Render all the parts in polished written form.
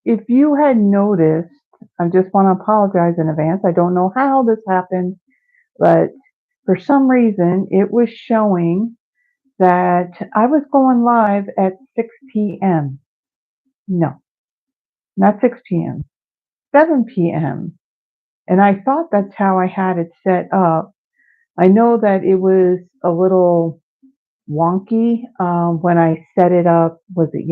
if you had noticed, I just want to apologize in advance. I don't know how this happened, but for some reason it was showing that I was going live at 6 p.m. No, not 6 p.m., 7 p.m. And I thought that's how I had it set up. I know that it was a little wonky when I set it up. Was it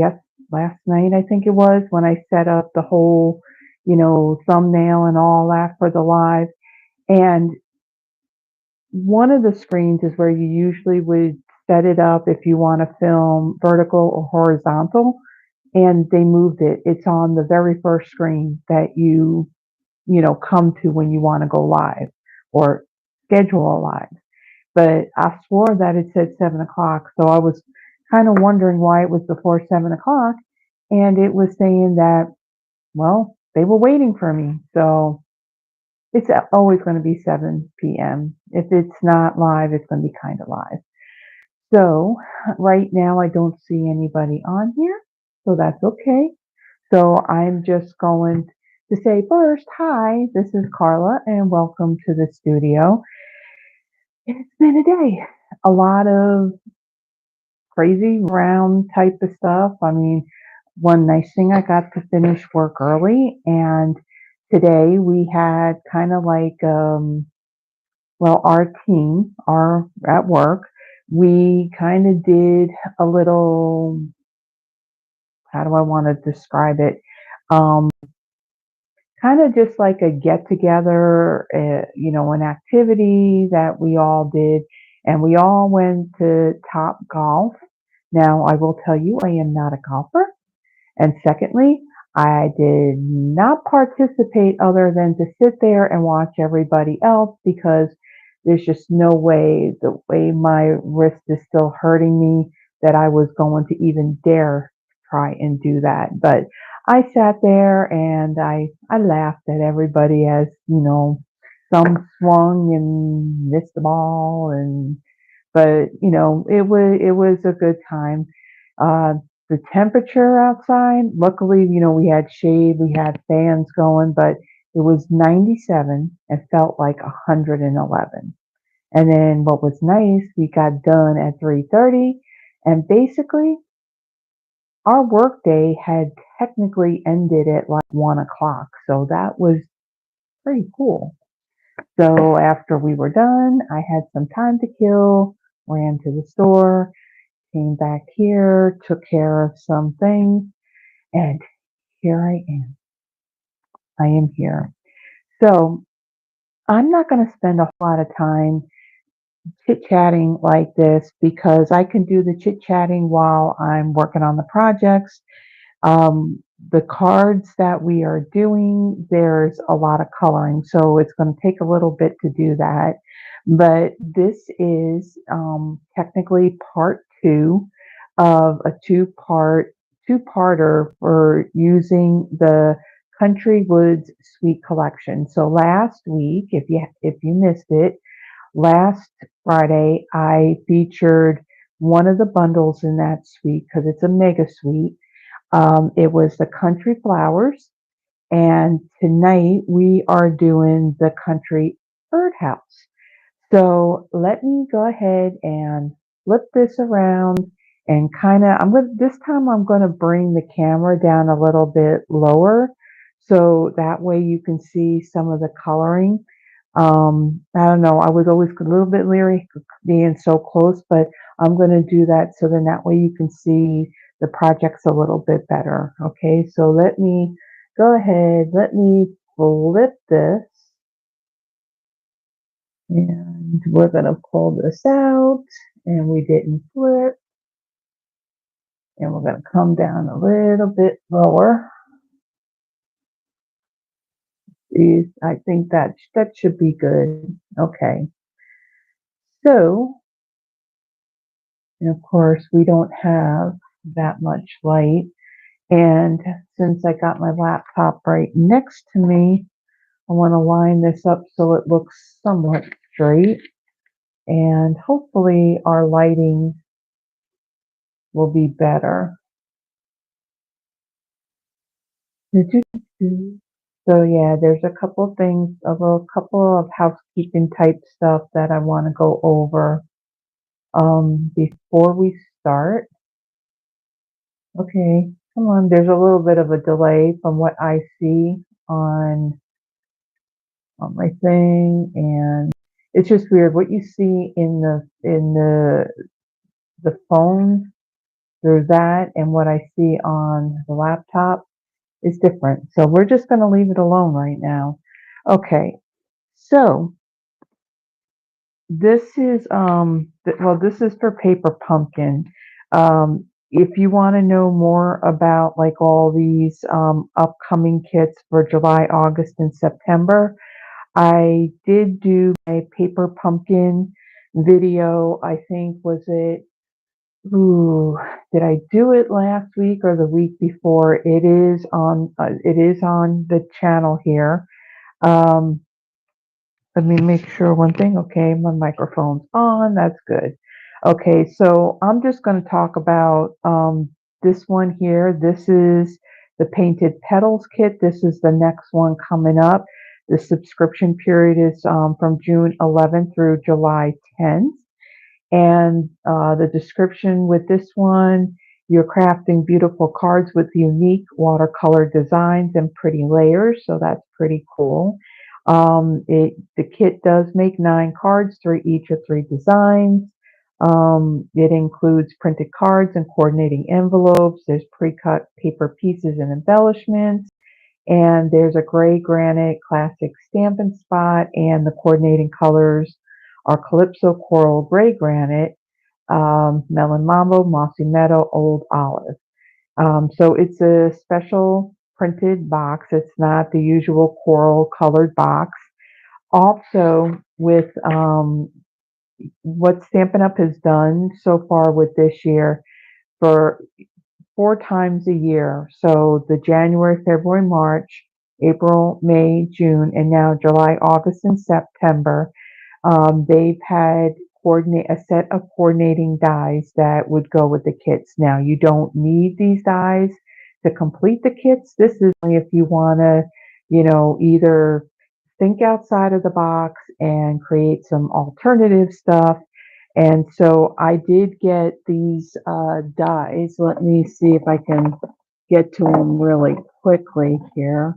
last night? I think it was when I set up the whole, thumbnail and all that for the live. And one of the screens is where you usually would set it up if you want to film vertical or horizontal. And they moved it. It's on the very first screen that come to when you want to go live or schedule a live. But I swore that it said 7 o'clock. So I was kind of wondering why it was before 7 o'clock. And it was saying that, well, they were waiting for me. So it's always going to be 7 p.m. If it's not live, it's going to be kind of live. So right now I don't see anybody on here. So that's okay. So I'm just going to say first, hi, this is Carla and welcome to the studio. It's been a day. A lot of crazy round type of stuff. I mean, one nice thing I got to finish work early, and today we had kind of like our team, our at work, we kind of did a little, how do I want to describe it? Um, Kind of just like a get together, an activity that we all did, and we all went to Top Golf. Now, I will tell you, I am not a golfer. And secondly, I did not participate other than to sit there and watch everybody else because there's just no way, the way my wrist is still hurting me, that I was going to even dare try and do that. But I sat there and I laughed at everybody as, some swung and missed the ball, and but it was a good time. Uh, the temperature outside, luckily, we had shade, we had fans going, but it was 97 and felt like 111. And then what was nice, we got done at 3:30, and basically our workday had technically ended at like 1 o'clock. So that was pretty cool. So after we were done, I had some time to kill, ran to the store, came back here, took care of some things, and here I am. I am here. So I'm not going to spend a whole lot of time chit chatting like this because I can do the chit chatting while I'm working on the projects. The cards that we are doing, there's a lot of coloring, so it's going to take a little bit to do that. But this is technically part two of a two-parter for using the Country Woods Suite collection. So last week, if you missed it, last Friday I featured one of the bundles in that suite because it's a mega suite. It was the Country Flowers, and tonight we are doing the Country Birdhouse. So let me go ahead and flip this around and this time I'm going to bring the camera down a little bit lower so that way you can see some of the coloring. I don't know, I was always a little bit leery being so close, but I'm going to do that so then that way you can see the projects a little bit better. Okay, so let me go ahead, let me flip this, and we're going to pull this out, and we didn't flip, and we're going to come down a little bit lower. I think that should be good. Okay, so, and of course we don't have that much light, and since I got my laptop right next to me, I want to line this up so it looks somewhat straight, and hopefully our lighting will be better. Do-do-do-do. So yeah, there's a couple things, a little couple of housekeeping type stuff that I want to go over before we start. Okay, come on. There's a little bit of a delay from what I see on on my thing, and it's just weird what you see in the phone through that and what I see on the laptop is different. So we're just going to leave it alone right now. Okay. So this is well, this is for Paper Pumpkin. If you want to know more about like all these upcoming kits for July, August, and September, I did do a Paper Pumpkin video. I think was it. Ooh, did I do it last week or the week before? It is on. It is on the channel here. Um, Let me make sure one thing. Okay, my microphone's on. That's good. Okay, so I'm just going to talk about this one here. This is the Painted Petals kit. This is the next one coming up. The subscription period is from June 11th through July 10th. And the description with this one, you're crafting beautiful cards with unique watercolor designs and pretty layers, so that's pretty cool. The kit does make 9 cards, 3 each of 3 designs. It includes printed cards and coordinating envelopes. There's pre-cut paper pieces and embellishments. And there's a gray granite classic Stampin' Spot, and the coordinating colors are Calypso Coral Gray Granite, Melon Mambo, Mossy Meadow, Old Olive. So it's a special printed box. It's not the usual coral colored box. Also, with what Stampin' Up! Has done so far with this year, for 4 times a year. So the January, February, March, April, May, June, and now July, August, and September. They've had a set of coordinating dies that would go with the kits. Now you don't need these dies to complete the kits. This is only if you want to, either think outside of the box and create some alternative stuff. And so I did get these dies. Let me see if I can get to them really quickly here.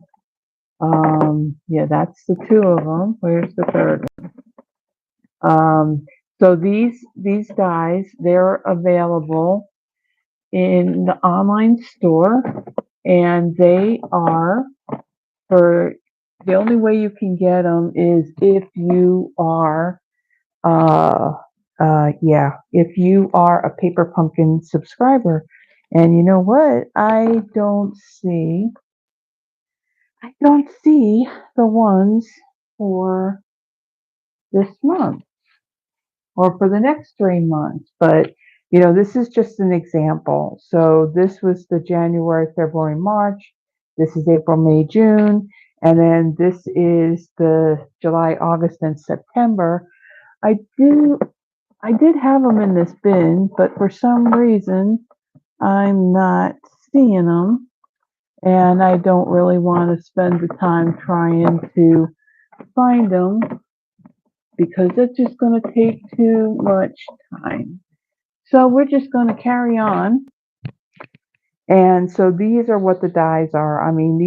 Yeah, that's the 2 of them. Where's the third one? So these dies, they're available in the online store, and they are for the only way you can get them is if you are if you are a Paper Pumpkin subscriber. And you know what? I don't see the ones for this month or for the next 3 months. But this is just an example. So this was the January, February, March. This is April, May, June. And then this is the July, August, and September. I did have them in this bin, but for some reason I'm not seeing them, and I don't really want to spend the time trying to find them because it's just going to take too much time. So we're just going to carry on. And so these are what the dies are. I mean,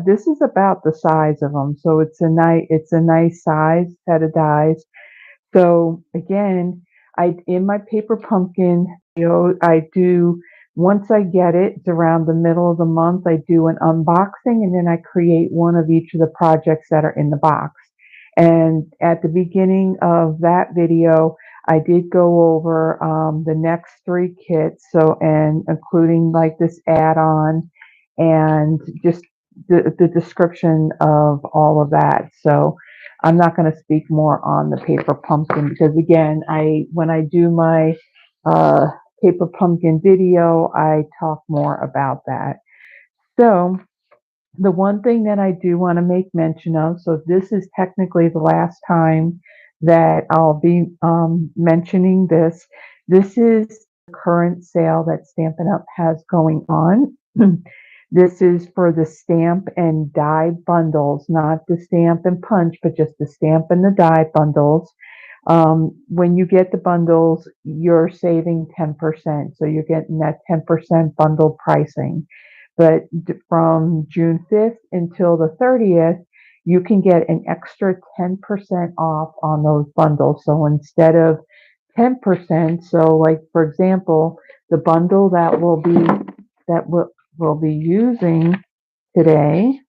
this is about the size of them. So it's a nice size set of dies. So again, in my Paper Pumpkin, I do, once I get it, it's around the middle of the month, I do an unboxing, and then I create one of each of the projects that are in the box. And at the beginning of that video, I did go over the next 3 kits, and including like this add-on and just the description of all of that. So I'm not going to speak more on the Paper Pumpkin because, again, when I do my Paper Pumpkin video, I talk more about that. So the one thing that I do want to make mention of, so this is technically the last time that I'll be mentioning this. This is the current sale that Stampin' Up! Has going on. This is for the stamp and die bundles, not the stamp and punch, but just the stamp and the die bundles. When you get the bundles, you're saving 10%. So you're getting that 10% bundle pricing. But from June 5th until the 30th, you can get an extra 10% off on those bundles. So instead of 10%, so like for example, the bundle that we'll be using today,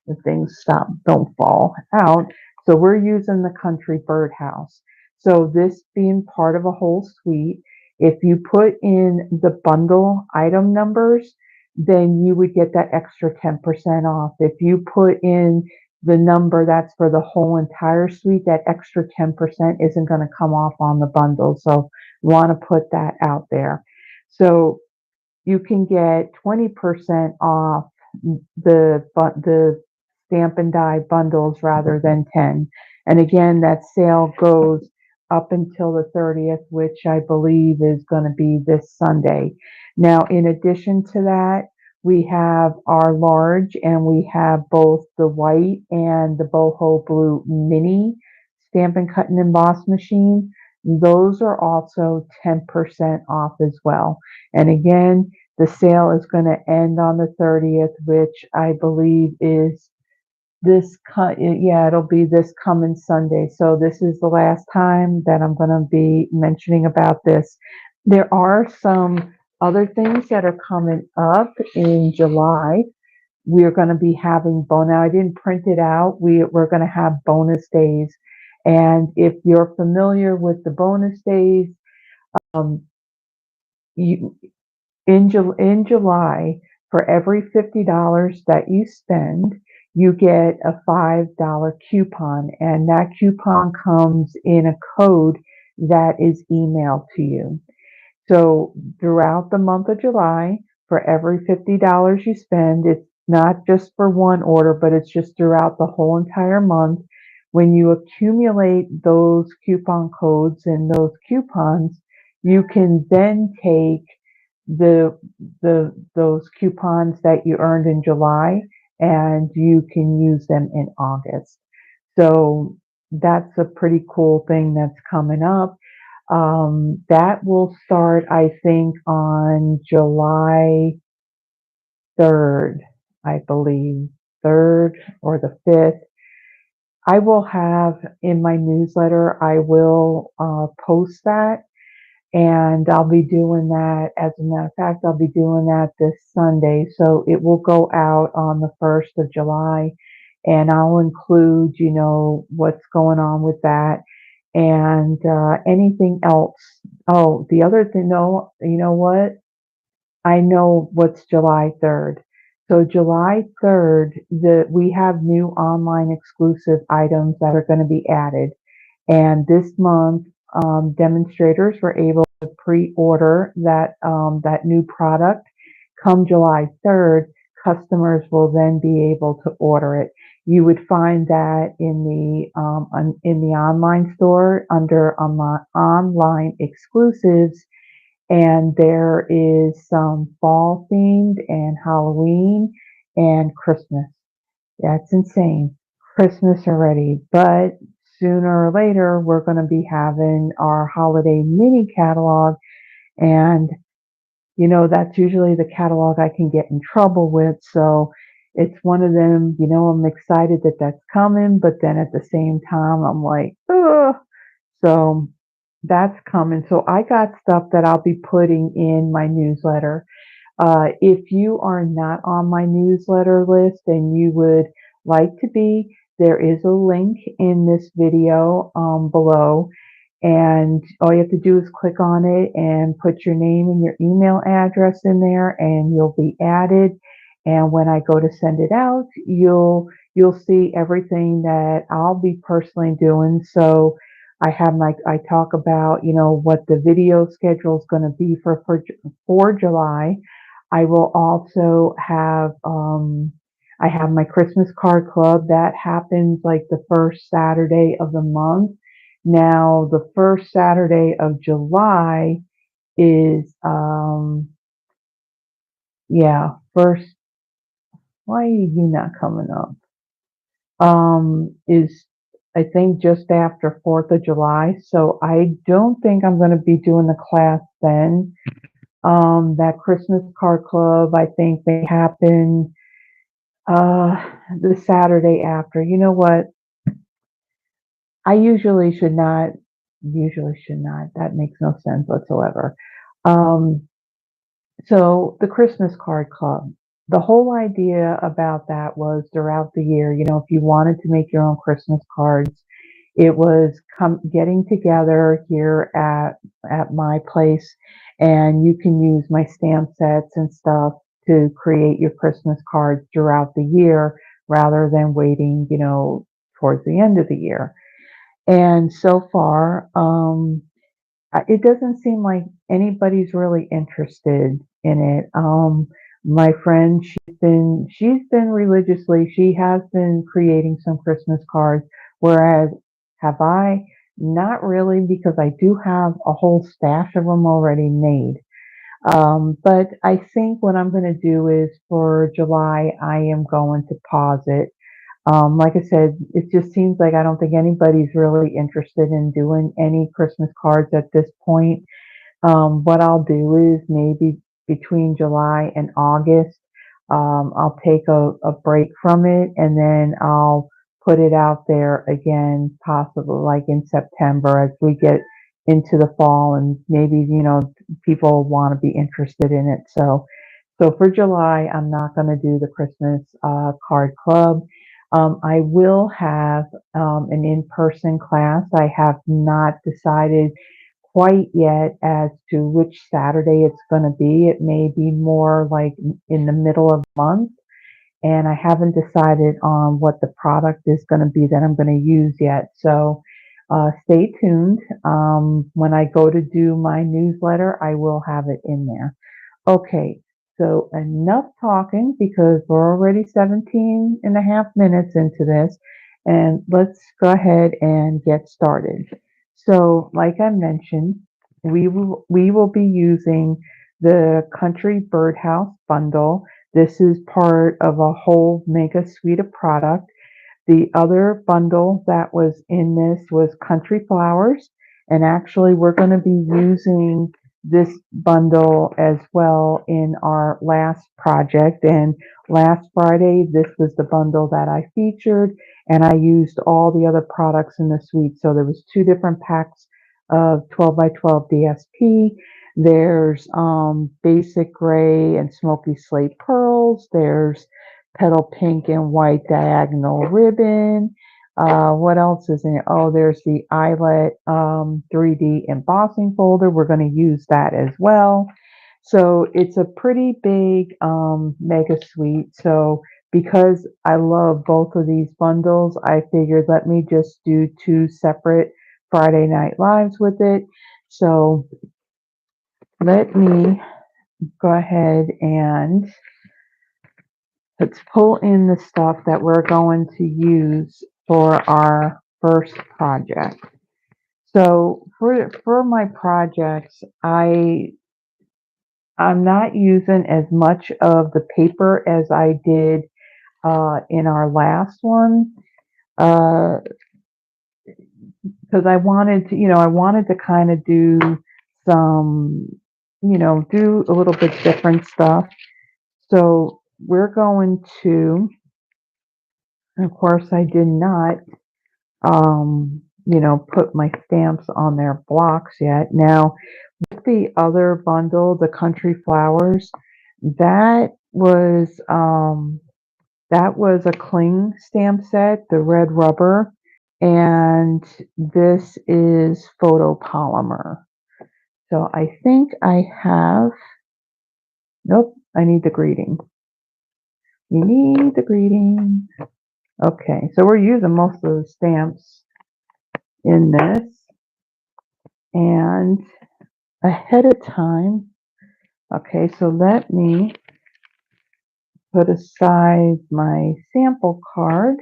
if things don't fall out. So we're using the Country Birdhouse. So this being part of a whole suite, if you put in the bundle item numbers, then you would get that extra 10% off. If you put in the number that's for the whole entire suite, that extra 10% isn't going to come off on the bundle. So want to put that out there. So you can get 20% off the stamp and die bundles rather than 10. And again, that sale goes up until the 30th, which I believe is going to be this Sunday. Now, in addition to that, we have our large and we have both the white and the boho blue mini stamp and cut and emboss machine. Those are also 10% off as well. And again, the sale is going to end on the 30th, which I believe is it'll be this coming Sunday. So this is the last time that I'm going to be mentioning about this. There are some other things that are coming up in July. We're going to be having now I didn't print it out. We're going to have bonus days. And if you're familiar with the bonus days, um, you, in July, for every $50 that you spend, you get a $5 coupon, and that coupon comes in a code that is emailed to you. So throughout the month of July, for every $50 you spend, it's not just for one order, but it's just throughout the whole entire month. When you accumulate those coupon codes and those coupons, you can then take those coupons that you earned in July and you can use them in August. So that's a pretty cool thing that's coming up. That will start, I think, on July 3rd, I believe, 3rd or the 5th. I will have in my newsletter, I will post that, and I'll be doing that. As a matter of fact, I'll be doing that this Sunday. So it will go out on the 1st of July, and I'll include, what's going on with that and anything else. Oh, the other thing, no, you know what? I know what's July 3rd. So July 3rd, we have new online exclusive items that are going to be added. And this month, demonstrators were able to pre-order that new product. Come July 3rd, customers will then be able to order it. You would find that in the online store under online exclusives, and there is some fall themed and Halloween and Christmas. That's insane. Christmas already, but sooner or later we're going to be having our holiday mini catalog, and that's usually the catalog I can get in trouble with. So it's one of them, I'm excited that that's coming, but then at the same time I'm like, ugh. So that's coming. So I got stuff that I'll be putting in my newsletter. If you are not on my newsletter list and you would like to be, there is a link in this video below, and all you have to do is click on it and put your name and your email address in there, and you'll be added. And when I go to send it out, you'll see everything that I'll be personally doing. So I talk about what the video schedule is going to be for July. I will also have I have my Christmas card club that happens like the first Saturday of the month. Now the first Saturday of July is yeah, first, why are you not coming up? Is I think just after 4th of July. So I don't think I'm going to be doing the class then. That Christmas card club, I think may happen the Saturday after. You know what? I usually should not. That makes no sense whatsoever. Um, So the Christmas card club, the whole idea about that was throughout the year, if you wanted to make your own Christmas cards, it was getting together here at my place, and you can use my stamp sets and stuff to create your Christmas cards throughout the year rather than waiting, towards the end of the year. And so far, it doesn't seem like anybody's really interested in it. My friend, she's been religiously, she has been creating some Christmas cards, whereas have I? Not really, because I do have a whole stash of them already made. But I think what I'm going to do is for July, I am going to pause it. Like I said, it just seems like I don't think anybody's really interested in doing any Christmas cards at this point. What I'll do is maybe between July and August, I'll take a break from it, and then I'll put it out there again, possibly like in September as we get into the fall, and maybe, people want to be interested in it. So for July, I'm not going to do the Christmas card club. I will have an in-person class. I have not decided quite yet as to which Saturday it's going to be. It may be more like in the middle of the month, and I haven't decided on what the product is going to be that I'm going to use yet. So stay tuned. When I go to do my newsletter, I will have it in there. Okay, so enough talking because we're already 17 and a half minutes into this, and let's go ahead and get started. So, like I mentioned, we will be using the Country Birdhouse bundle. This is part of a whole mega suite of product. The other bundle that was in this was Country Flowers, and actually we're going to be using this bundle as well in our last project. And last Friday, this was the bundle that I featured, and I used all the other products in the suite. So there was two different packs of 12 by 12 DSP. There's basic gray and smoky slate pearls. There's petal pink and white diagonal ribbon. What else is in it? Oh, there's the eyelet 3D embossing folder. We're going to use that as well. So it's a pretty big mega suite. So because I love both of these bundles, I figured let me just do two separate Friday Night Lives with it. So let me go ahead and let's pull in the stuff that we're going to use for our first project. So for my projects, I'm not using as much of the paper as I did in our last one, because I wanted to kind of do some, do a little bit different stuff. So we're going to, and of course, I did not put my stamps on their blocks yet. Now, with the other bundle, the Country Flowers, that was a cling stamp set, the red rubber, and this is photopolymer. So I think I have, nope, I need the greeting. We need the greeting. Okay, so we're using most of the stamps in this, and ahead of time, okay, so let me put aside my sample card,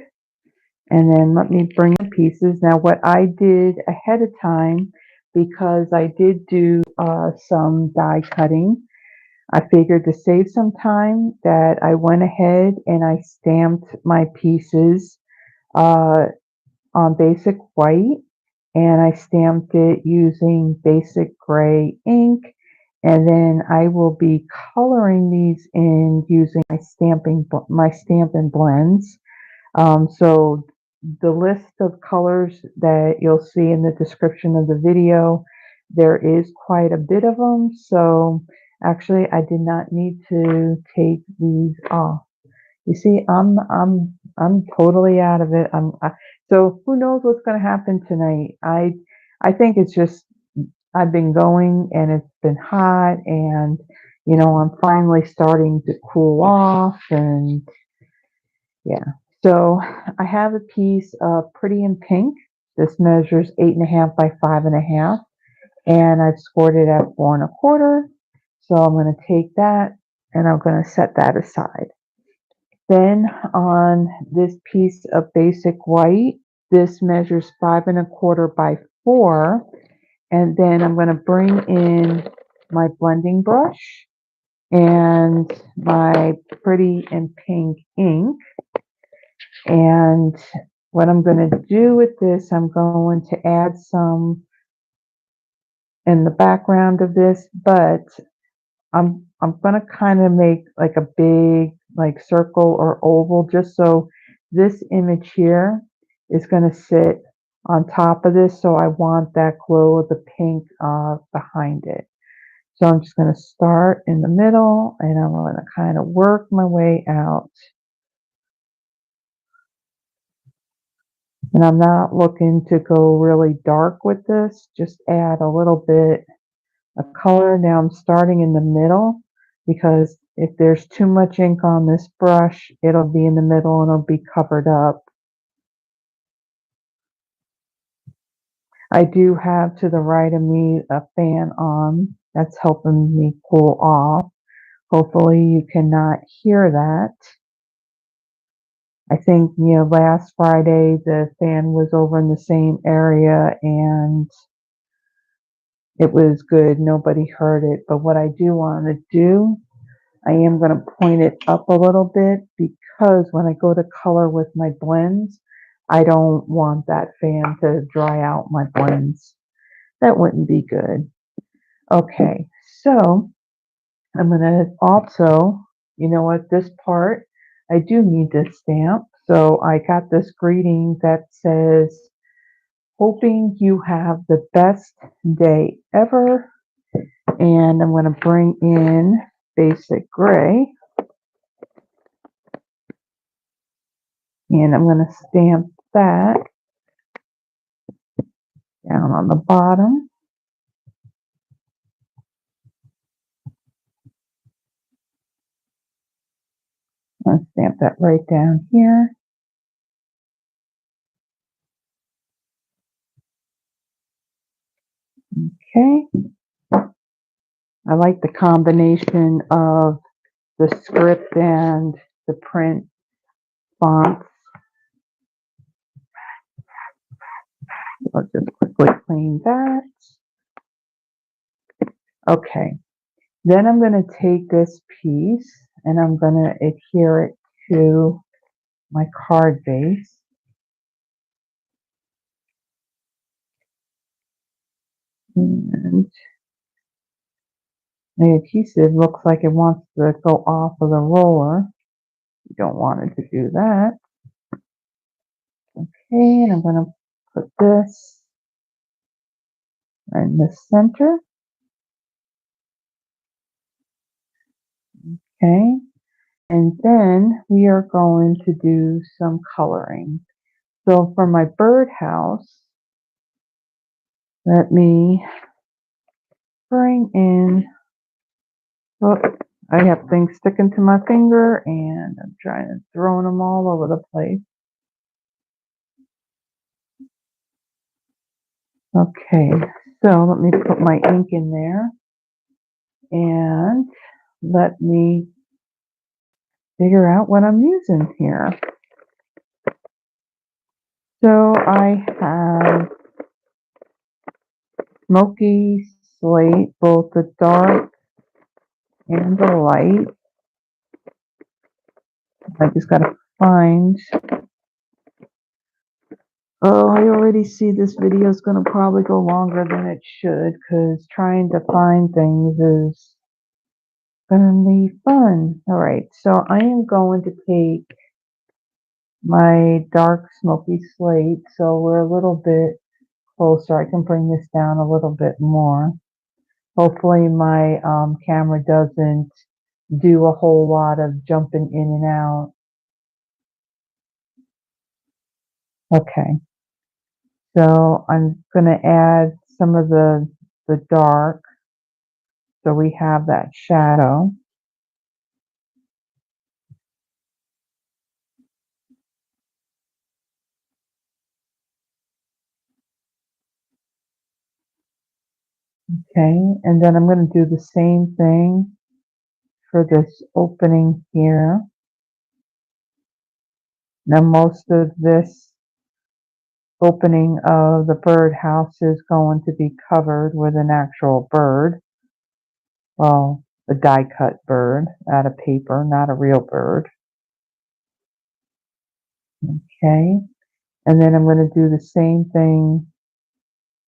and then let me bring the pieces. Now what I did ahead of time, because I did do some die cutting, I figured to save some time that I went ahead and I stamped my pieces uh, on basic white, and I stamped it using basic gray ink, and then I will be coloring these in using my Stampin' Blends. So the list of colors that you'll see in the description of the video, there is quite a bit of them. So actually, I did not need to take these off. You see, I'm totally out of it. So who knows what's going to happen tonight? I think it's just I've been going and it's been hot, and I'm finally starting to cool off, and yeah. So I have a piece of Pretty in Pink. This measures 8.5 by 5.5, and I've scored it at 4 1/4. So I'm going to take that and I'm going to set that aside. Then on this piece of basic white, this measures 5 1/4 by 4, and then I'm going to bring in my blending brush and my Pretty in Pink ink. And what I'm going to do with this, I'm going to add some in the background of this, but I'm going to kind of make like a big like circle or oval, just so this image here is going to sit on top of this. So I want that glow of the pink behind it. So I'm just going to start in the middle, and I'm going to kind of work my way out. And I'm not looking to go really dark with this, just add a little bit of color. Now I'm starting in the middle, because if there's too much ink on this brush, it'll be in the middle and it'll be covered up. I do have to the right of me a fan on that's helping me cool off. Hopefully you cannot hear that. I think, last Friday the fan was over in the same area and it was good. Nobody heard it. But what I do want to do, I am going to point it up a little bit, because when I go to color with my blends, I don't want that fan to dry out my blends. That wouldn't be good. Okay, so I'm going to also, this part, I do need to stamp. So I got this greeting that says, hoping you have the best day ever. And I'm going to bring in basic gray. And I'm going to stamp that down on the bottom. I'm going to stamp that right down here. Okay. I like the combination of the script and the print fonts. I'll just quickly clean that. Okay. Then I'm going to take this piece and I'm going to adhere it to my card base. And the adhesive looks like it wants to go off of the roller. You don't want it to do that. Okay, and I'm going to put this right in the center. Okay, and then we are going to do some coloring. So for my birdhouse, let me bring in, oh, I have things sticking to my finger and I'm trying to throw them all over the place. Okay, so let me put my ink in there and let me figure out what I'm using here. So I have Smoky Slate, both the dark and the light. I just gotta find. Oh, I already see this video is gonna probably go longer than it should because trying to find things is gonna be fun. All right, so I am going to take my dark smoky slate, so we're a little bit closer. I can bring this down a little bit more. Hopefully my camera doesn't do a whole lot of jumping in and out. Okay, so I'm going to add some of the dark, so we have that shadow. Okay, and then I'm going to do the same thing for this opening here. Now most of this opening of the birdhouse is going to be covered with an actual bird. Well, a die cut bird out of paper, not a real bird. Okay, and then I'm going to do the same thing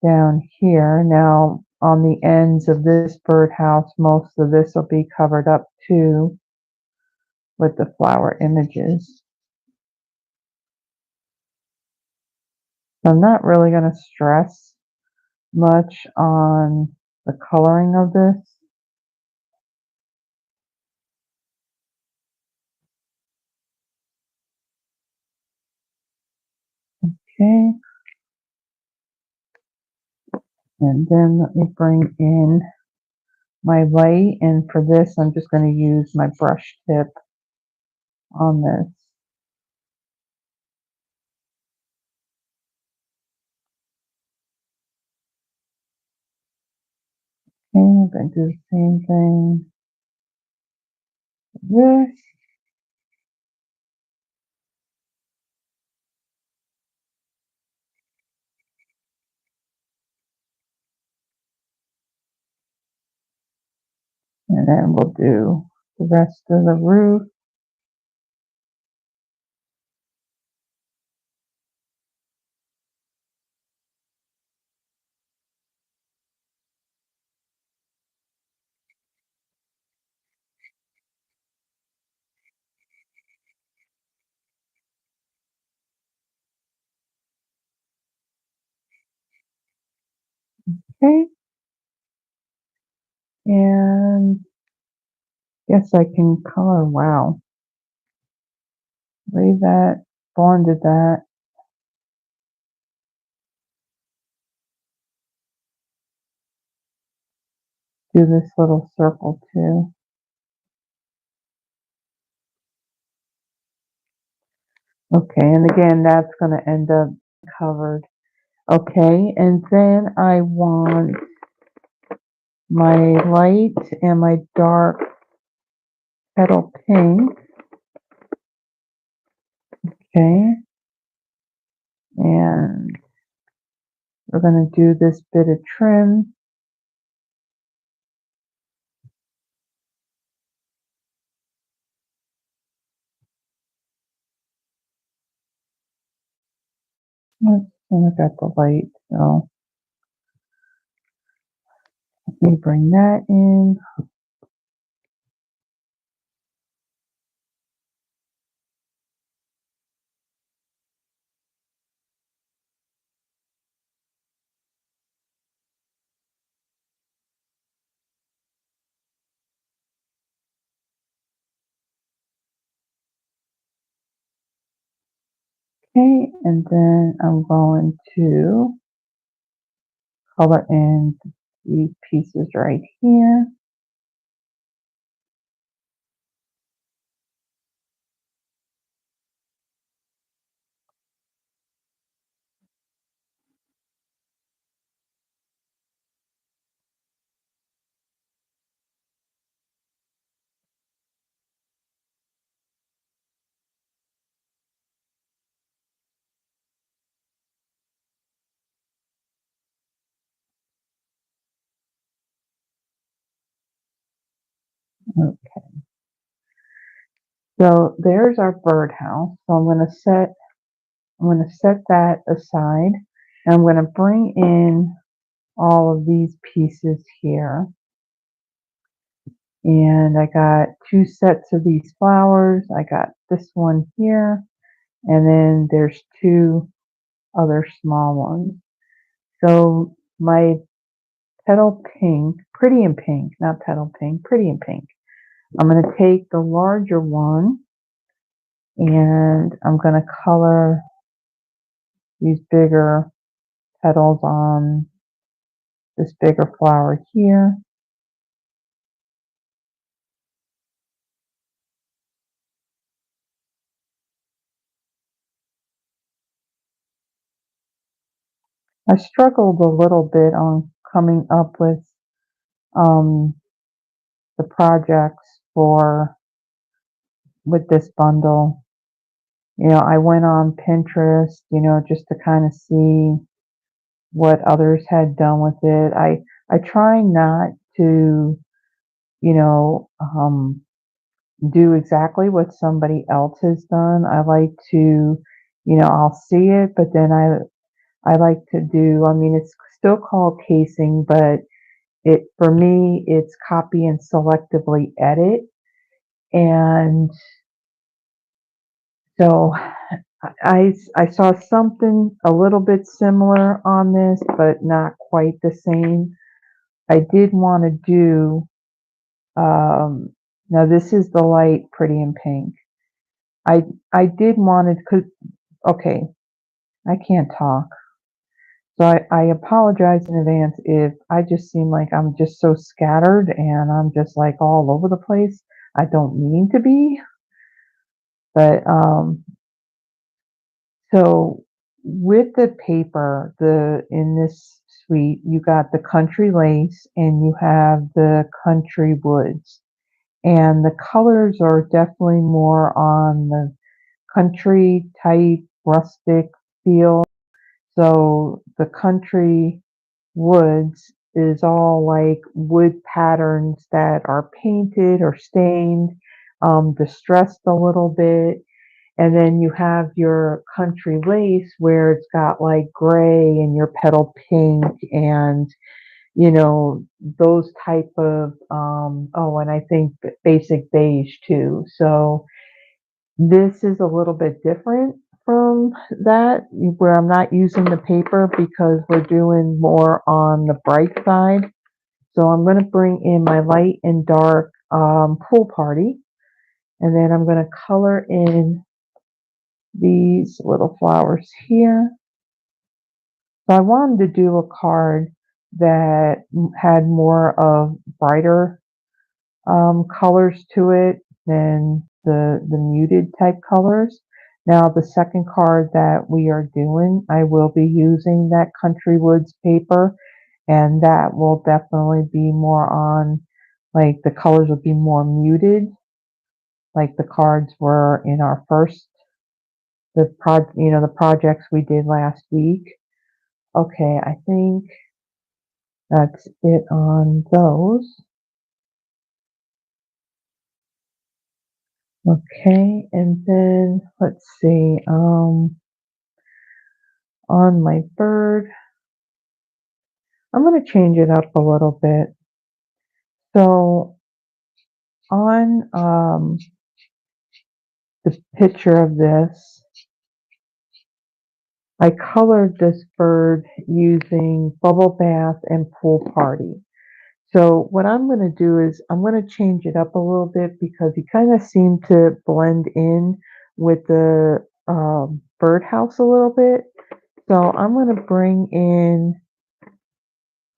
down here. Now on the ends of this birdhouse, most of this will be covered up too with the flower images. So I'm not really going to stress much on the coloring of this. Okay, and then let me bring in my light, and for this I'm just going to use my brush tip on this. Okay, I'm going to do the same thing with this. And then we'll do the rest of the roof. Okay, and guess I can color. Wow, leave that, bonded that. Do this little circle too. Okay, and again, that's going to end up covered. Okay, and then I want my light and my dark petal pink. Okay, and we're going to do this bit of trim. I got the light, so let me bring that in. Okay, and then I'm going to color in these pieces right here. Okay. So there's our birdhouse. So I'm gonna set that aside. And I'm gonna bring in all of these pieces here. And I got two sets of these flowers. I got this one here, and then there's two other small ones. So my petal pink, pretty in pink, not petal pink, pretty in pink. I'm going to take the larger one and I'm going to color these bigger petals on this bigger flower here. I struggled a little bit on coming up with um, the projects for with this bundle. I went on Pinterest, just to kind of see what others had done with it. I try not to, you know, um, do exactly what somebody else has done. I like to, I'll see it, but then I like to do. I mean, it's still called casing, but it for me, it's copy and selectively edit, and so I saw something a little bit similar on this, but not quite the same. I did want to do, now this is the light pretty in pink. I I did want to, okay, I can't talk. So I apologize in advance if I just seem like I'm just so scattered and I'm just like all over the place. I don't mean to be, but so with the paper, the in this suite, you got the country lace and you have the country woods. And the colors are definitely more on the country type rustic feel. So the country woods is all like wood patterns that are painted or stained, distressed a little bit. And then you have your country lace where it's got like gray and your petal pink and those type of oh, and I think basic beige too. So this is a little bit different from that, where I'm not using the paper because we're doing more on the bright side. So I'm going to bring in my light and dark pool party, and then I'm going to color in these little flowers here. So I wanted to do a card that had more of brighter colors to it than the muted type colors. Now the second card that we are doing, I will be using that Country Woods paper, and that will definitely be more on, like the colors will be more muted, like the cards were in our first the projects we did last week. Okay, I think that's it on those. Okay, and then let's see, on my bird, I'm going to change it up a little bit. So on the picture of this, I colored this bird using Bubble Bath and Pool Party. So what I'm going to do is I'm going to change it up a little bit because he kind of seemed to blend in with the birdhouse a little bit. So I'm going to bring in,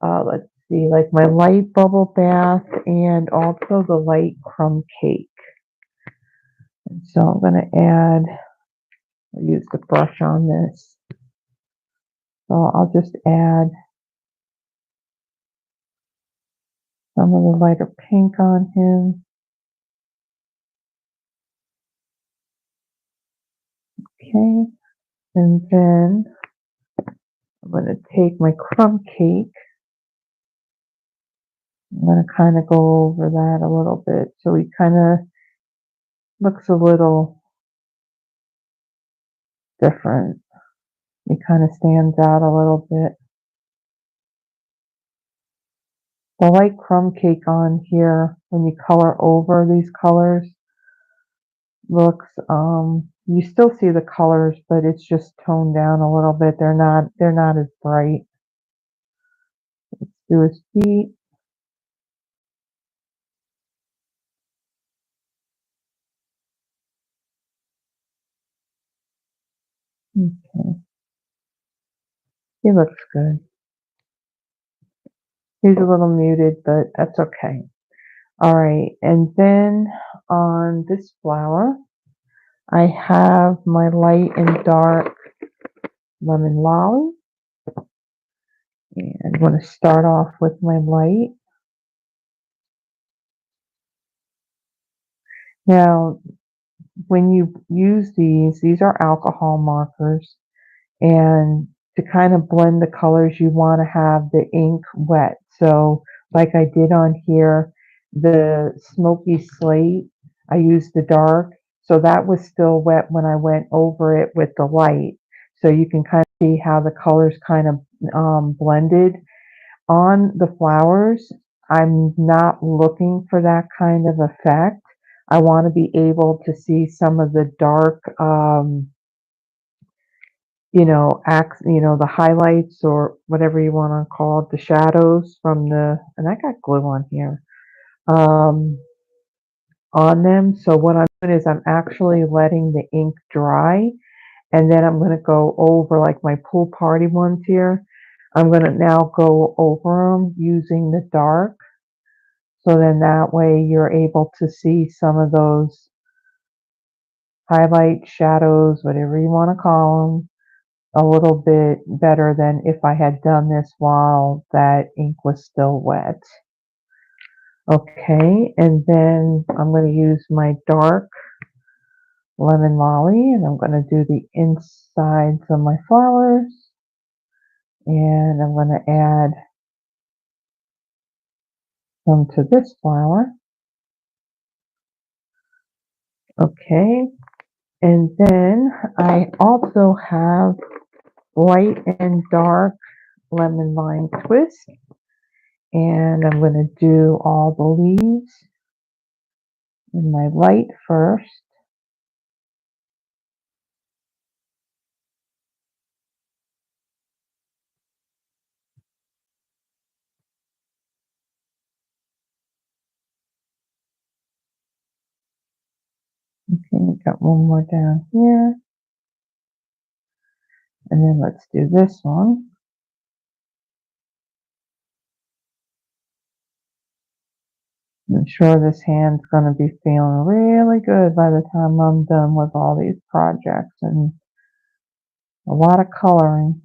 let's see, like my light bubble bath and also the light crumb cake. And so I'm going to add, I'll use the brush on this. So I'll just add some of the lighter pink on him. Okay. And then I'm going to take my crumb cake I'm going to kind of go over that a little bit so he kind of looks a little different. He kind of stands out a little bit. The light crumb cake on here, when you color over these colors, looks, you still see the colors, but it's just toned down a little bit. They're not as bright. Let's do his feet. Okay, he looks good. He's a little muted, but that's okay. All right, and then on this flower, I have my light and dark lemon lolly. And I'm going to start off with my light. Now, when you use these are alcohol markers. And to kind of blend the colors, you want to have the ink wet. So like I did on here, the smoky slate, I used the dark. So that was still wet when I went over it with the light. So you can kind of see how the colors kind of blended. On the flowers, I'm not looking for that kind of effect. I want to be able to see some of the dark, the highlights or whatever you want to call it, the shadows from and I got glue on here, um, on them. So what I'm doing is I'm actually letting the ink dry, and then I'm going to go over like my pool party ones here. I'm going to now go over them using the dark. So then that way you're able to see some of those highlight shadows, whatever you want to call them, a little bit better than if I had done this while that ink was still wet. Okay, and then I'm going to use my dark lemon lolly, and I'm going to do the insides of my flowers, and I'm going to add some to this flower. Okay, and then I also have light and dark lemon lime twist, and I'm going to do all the leaves in my light first. Okay, got one more down here. And then let's do this one. I'm sure this hand's going to be feeling really good by the time I'm done with all these projects and a lot of coloring.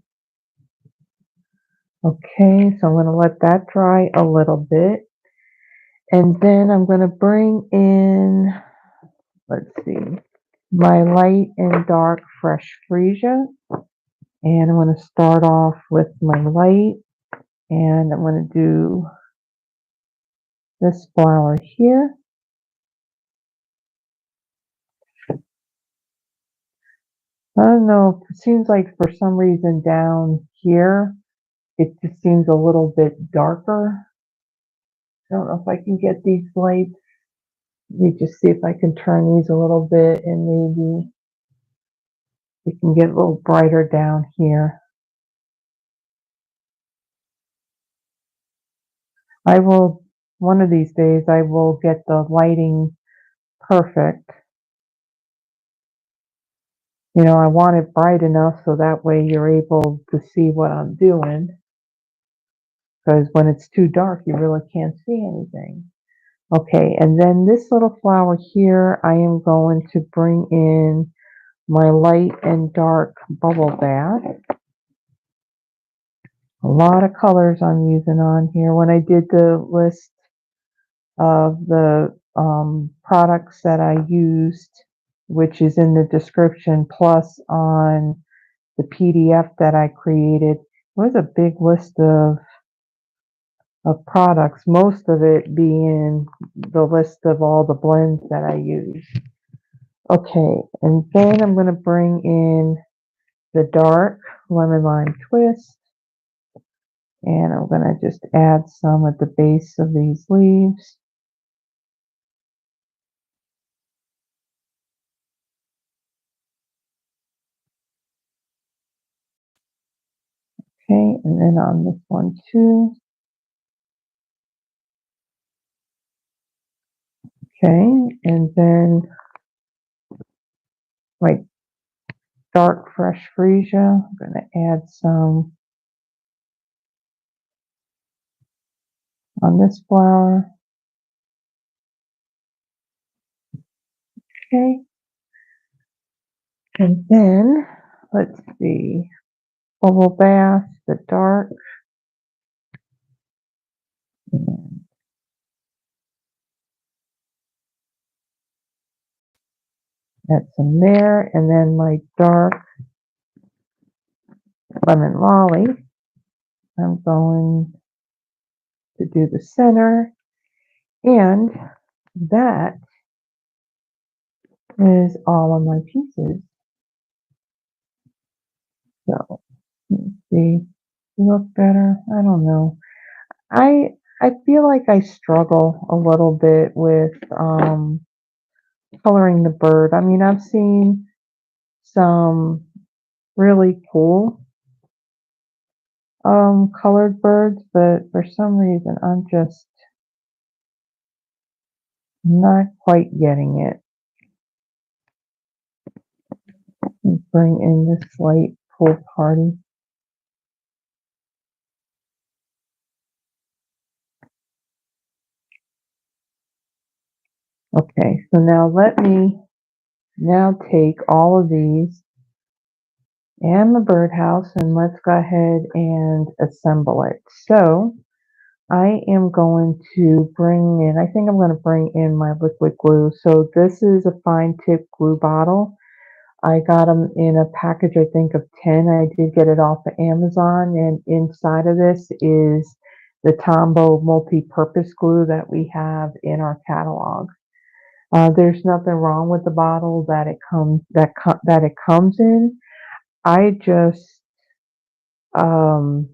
Okay, so I'm going to let that dry a little bit. And then I'm going to bring in, let's see, my light and dark fresh freesia. And I'm going to start off with my light, and I'm going to do this flower here. I don't know, it seems like for some reason down here, it just seems a little bit darker. I don't know if I can get these lights. Let me just see if I can turn these a little bit and maybe we can get a little brighter down here. I will, one of these days, I will get the lighting perfect. You know, I want it bright enough so that way you're able to see what I'm doing. Because when it's too dark, you really can't see anything. Okay, and then this little flower here, I am going to bring in my light and dark bubble bath. A lot of colors I'm using on here. When I did the list of the products that I used, which is in the description, plus on the PDF that I created, it was a big list of of products, most of it being the list of all the blends that I use. Okay, and then I'm going to bring in the dark lemon lime twist, and I'm going to just add some at the base of these leaves. Okay, and then on this one too. Okay, and then like dark fresh freesia, I'm going to add some on this flower. Okay, and then let's see, bubble bath, the dark, and add some there, and then my dark lemon lolly. I'm going to do the center, and that is all of my pieces. So let's see, look better. I don't know. I I feel like I struggle a little bit with coloring the bird. I mean, I've seen some really cool colored birds, but for some reason I'm just not quite getting it. Let's bring in this light pool party. Okay, so now let me now take all of these and the birdhouse, and let's go ahead and assemble it. So I am going to bring in, I think I'm going to bring in my liquid glue. So this is a fine tip glue bottle. I got them in a package, I think, of 10. I did get it off of Amazon, and inside of this is the Tombow multi-purpose glue that we have in our catalog. There's nothing wrong with the bottle that it comes in. I just um,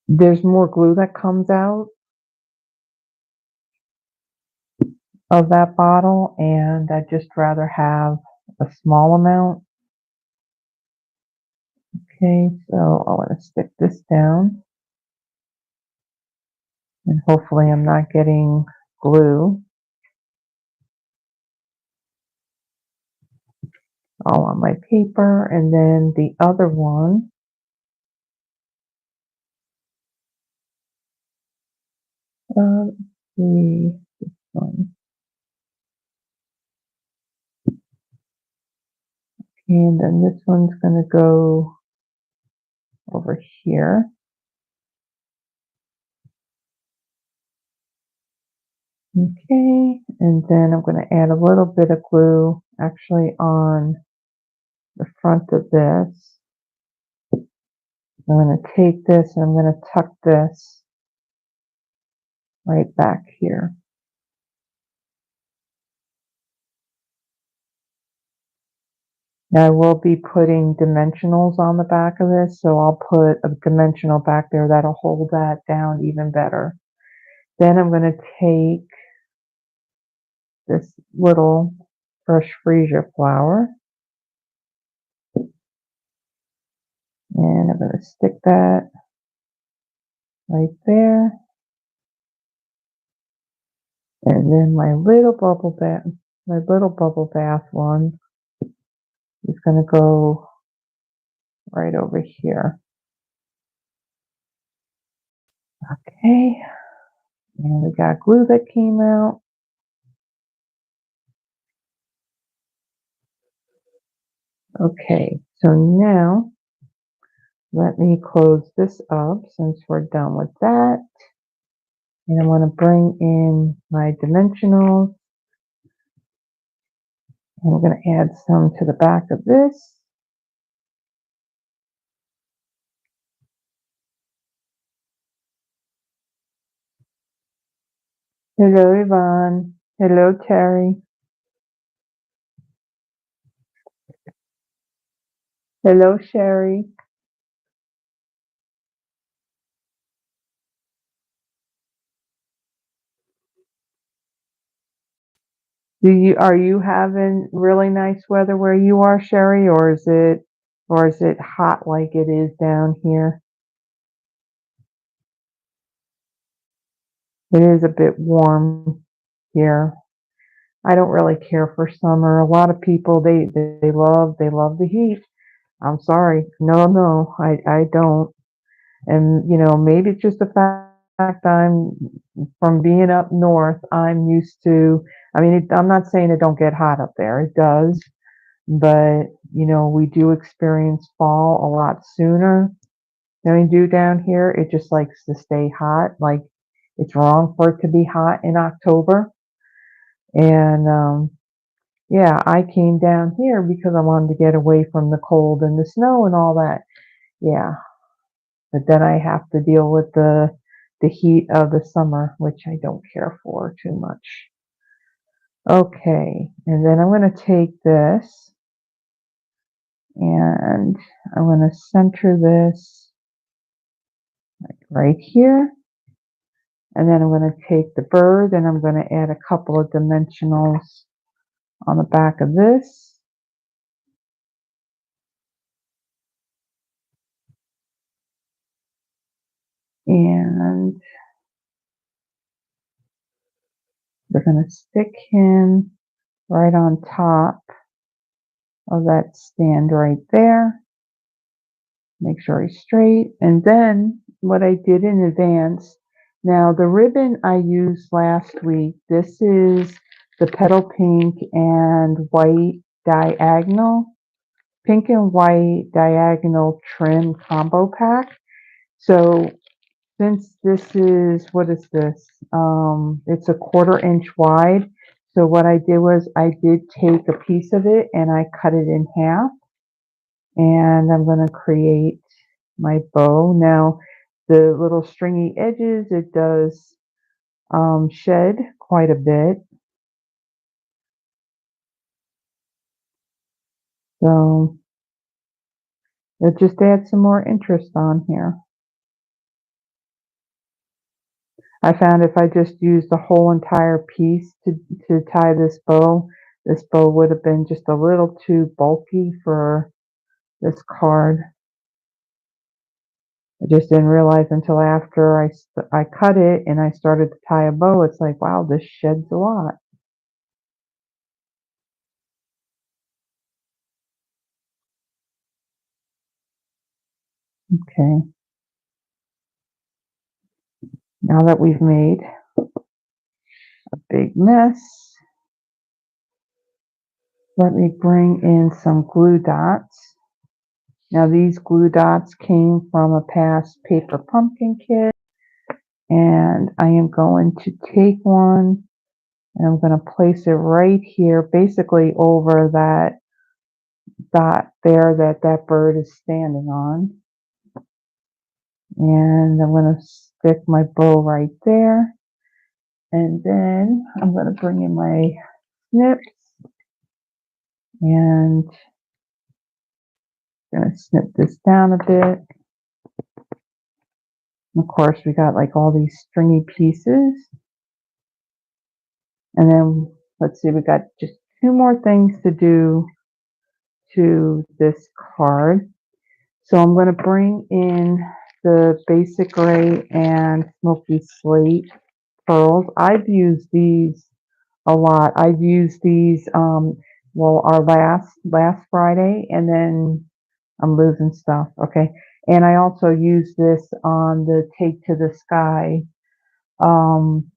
there's more glue that comes out of that bottle, and I'd just rather have a small amount. Okay, so I want to stick this down, and hopefully I'm not getting glue all on my paper. And then the other one, let's see, this one. And then this one's going to go over here. Okay, and then I'm going to add a little bit of glue actually on the front of this. I'm going to take this and I'm going to tuck this right back here. Now I will be putting dimensionals on the back of this, so I'll put a dimensional back there that'll hold that down even better. Then I'm going to take this little fresh freesia flower, and I'm going to stick that right there. And then my little bubble bath one is going to go right over here. Okay, and we got glue that came out. Okay, so now let me close this up since we're done with that. And I want to bring in my dimensionals. And we're going to add some to the back of this. Hello, Yvonne. Hello, Terry. Hello, Sherry. Are you having really nice weather where you are, Sherry, or is it hot like it is down here? It is a bit warm here. I don't really care for summer. A lot of people they love the heat. I'm sorry. No, I don't. And maybe it's just the fact I'm from being up north, I'm used to, I mean, I'm not saying it don't get hot up there. It does, but we do experience fall a lot sooner than we do down here. It just likes to stay hot. Like it's wrong for it to be hot in October. And yeah, I came down here because I wanted to get away from the cold and the snow and all that. Yeah, but then I have to deal with the heat of the summer, which I don't care for too much. Okay, and then I'm going to take this and I'm going to center this right here. And then I'm going to take the bird and I'm going to add a couple of dimensionals on the back of this. And we're going to stick him right on top of that stand right there. Make sure he's straight. And then what I did in advance, now the ribbon I used last week, this is the Petal Pink and White Diagonal, Pink and White Diagonal Trim Combo Pack. So since this is, what is this? It's a 1/4 inch wide. So what I did was I did take a piece of it and I cut it in half. And I'm going to create my bow. Now, the little stringy edges, it does shed quite a bit. So it just adds some more interest on here. I found if I just used the whole entire piece to tie this bow would have been just a little too bulky for this card. I just didn't realize until after I cut it and I started to tie a bow. It's like, wow, this sheds a lot. Okay, now that we've made a big mess, let me bring in some glue dots. Now these glue dots came from a past paper pumpkin kit, and I am going to take one and I'm going to place it right here, basically over that dot there that that bird is standing on. And I'm going to stick my bow right there. And then I'm going to bring in my snips and going to snip this down a bit. And of course, we got like all these stringy pieces. And then let's see, we got just 2 more things to do to this card. So I'm going to bring in the basic gray and smoky slate pearls. I've used these a lot. I've used these well, our last Friday, and then I'm losing stuff. Okay. And I also used this on the Take to the Sky um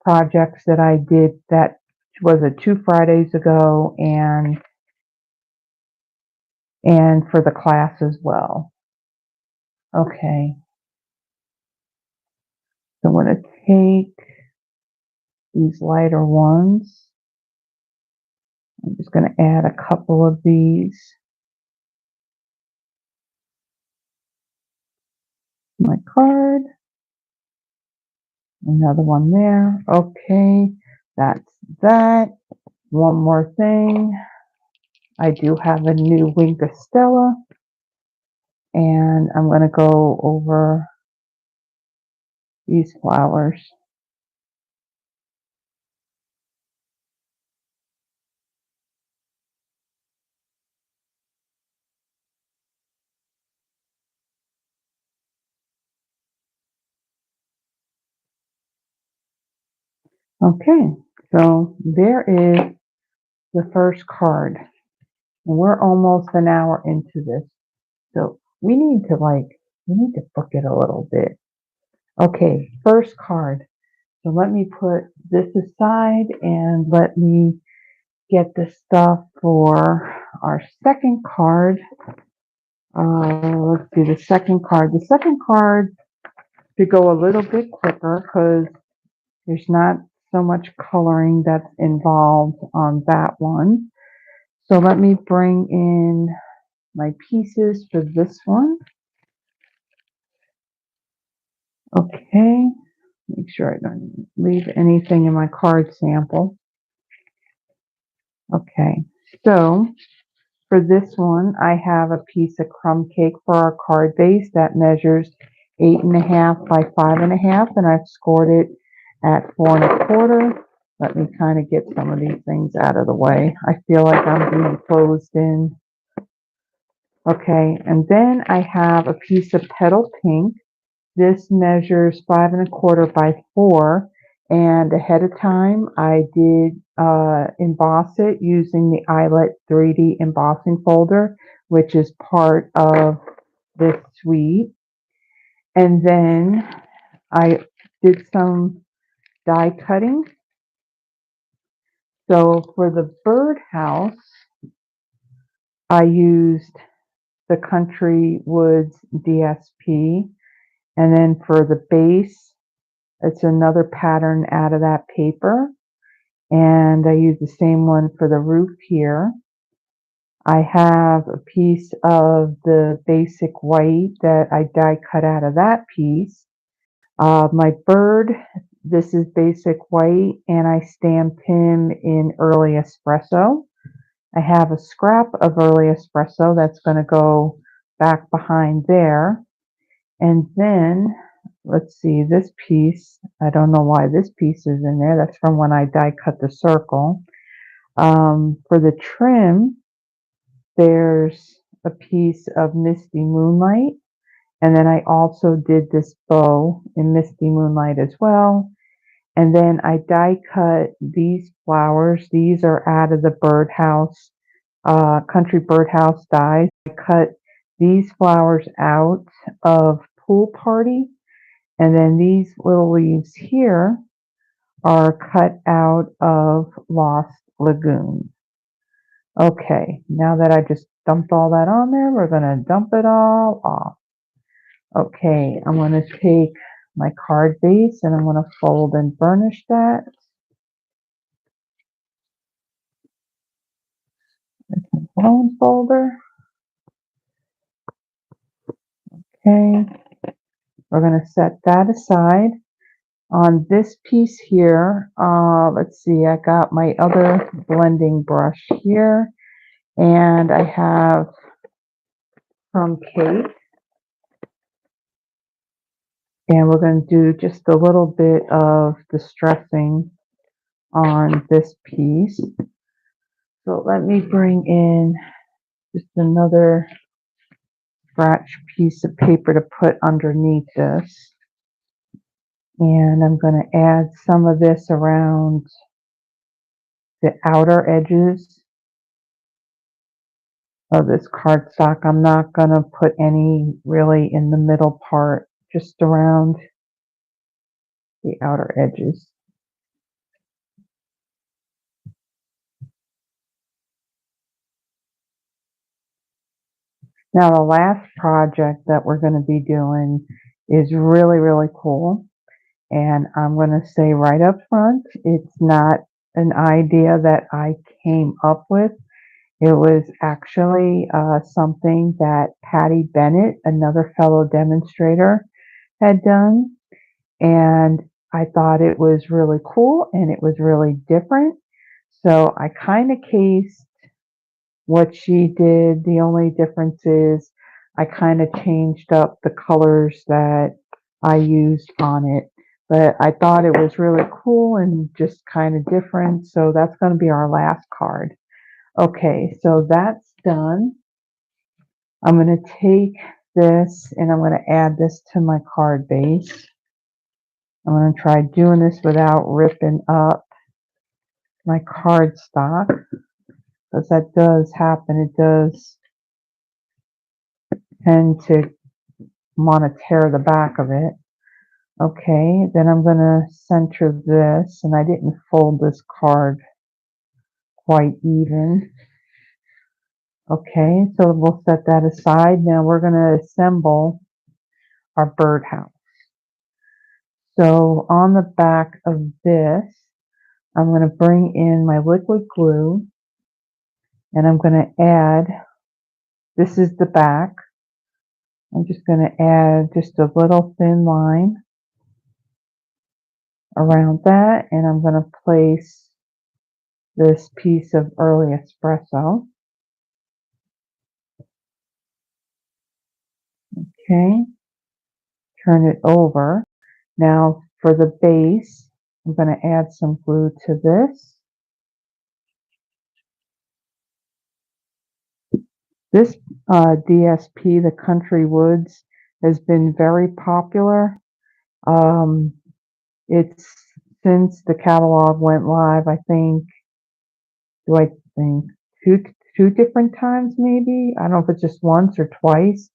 projects that I did, that was it 2 Fridays ago, and for the class as well. Okay. So I'm going to take these lighter ones. I'm just going to add a couple of these. My card. Another one there. Okay, that's that. One more thing. I do have a new Stella, and I'm going to go over these flowers. Okay, so there is the first card. And we're almost an hour into this. So we need to book it a little bit. Okay, first card. So let me put this aside and let me get the stuff for our second card. Let's see the second card. The second card to go a little bit quicker because there's not so much coloring that's involved on that one. So let me bring in my pieces for this one. Okay, make sure I don't leave anything in my card sample. Okay, so for this one, I have a piece of crumb cake for our card base that measures 8.5 by 5.5, and I've scored it at 4.25. Let me kind of get some of these things out of the way. I feel like I'm being closed in. Okay, and then I have a piece of Petal pink. This measures 5.25 by 4, and ahead of time I did emboss it using the Eyelet 3D embossing folder, which is part of this suite. And then I did some die cutting. So for the birdhouse, I used the Country Woods DSP, and then for the base, it's another pattern out of that paper, and I use the same one for the roof here. I have a piece of the basic white that I die cut out of that piece. My bird, this is basic white, and I stamped him in early espresso. I have a scrap of early espresso that's going to go back behind there. And then, let's see, this piece, I don't know why this piece is in there. That's from when I die cut the circle. For the trim, there's a piece of Misty Moonlight. And then I also did this bow in Misty Moonlight as well. And then I die cut these flowers. These are out of the birdhouse, country birdhouse dies. I cut these flowers out of Pool Party. And then these little leaves here are cut out of Lost Lagoon. Okay, now that I just dumped all that on there, we're going to dump it all off. Okay, I'm going to take my card base and I'm going to fold and burnish that. It's a bone folder. Okay, we're going to set that aside. On this piece here, let's see, I got my other blending brush here, and I have Crumb cake. And we're going to do just a little bit of distressing on this piece. So let me bring in just another scratch piece of paper to put underneath this. And I'm going to add some of this around the outer edges of this cardstock. I'm not going to put any really in the middle part, just around the outer edges. Now the last project that we're going to be doing is really, really cool. And I'm going to say right up front, it's not an idea that I came up with. It was actually something that Patty Bennett, another fellow demonstrator, had done. And I thought it was really cool and it was really different. So I kind of cased what she did. The only difference is I kind of changed up the colors that I used on it. But I thought it was really cool and just kind of different. So that's going to be our last card. Okay, so that's done. I'm going to take this and I'm going to add this to my card base. I'm going to try doing this without ripping up my cardstock, because that does happen. It does tend to want to tear the back of it. Okay, then I'm going to center this, and I didn't fold this card quite even. Okay, so we'll set that aside. Now we're going to assemble our birdhouse. So on the back of this, I'm going to bring in my liquid glue, and I'm going to add, this is the back, I'm just going to add just a little thin line around that, and I'm going to place this piece of early espresso. Okay, turn it over. Now for the base, I'm going to add some glue to this. This DSP, the Country Woods, has been very popular. It's since the catalog went live, I think, two different times maybe. I don't know if it's just once or twice.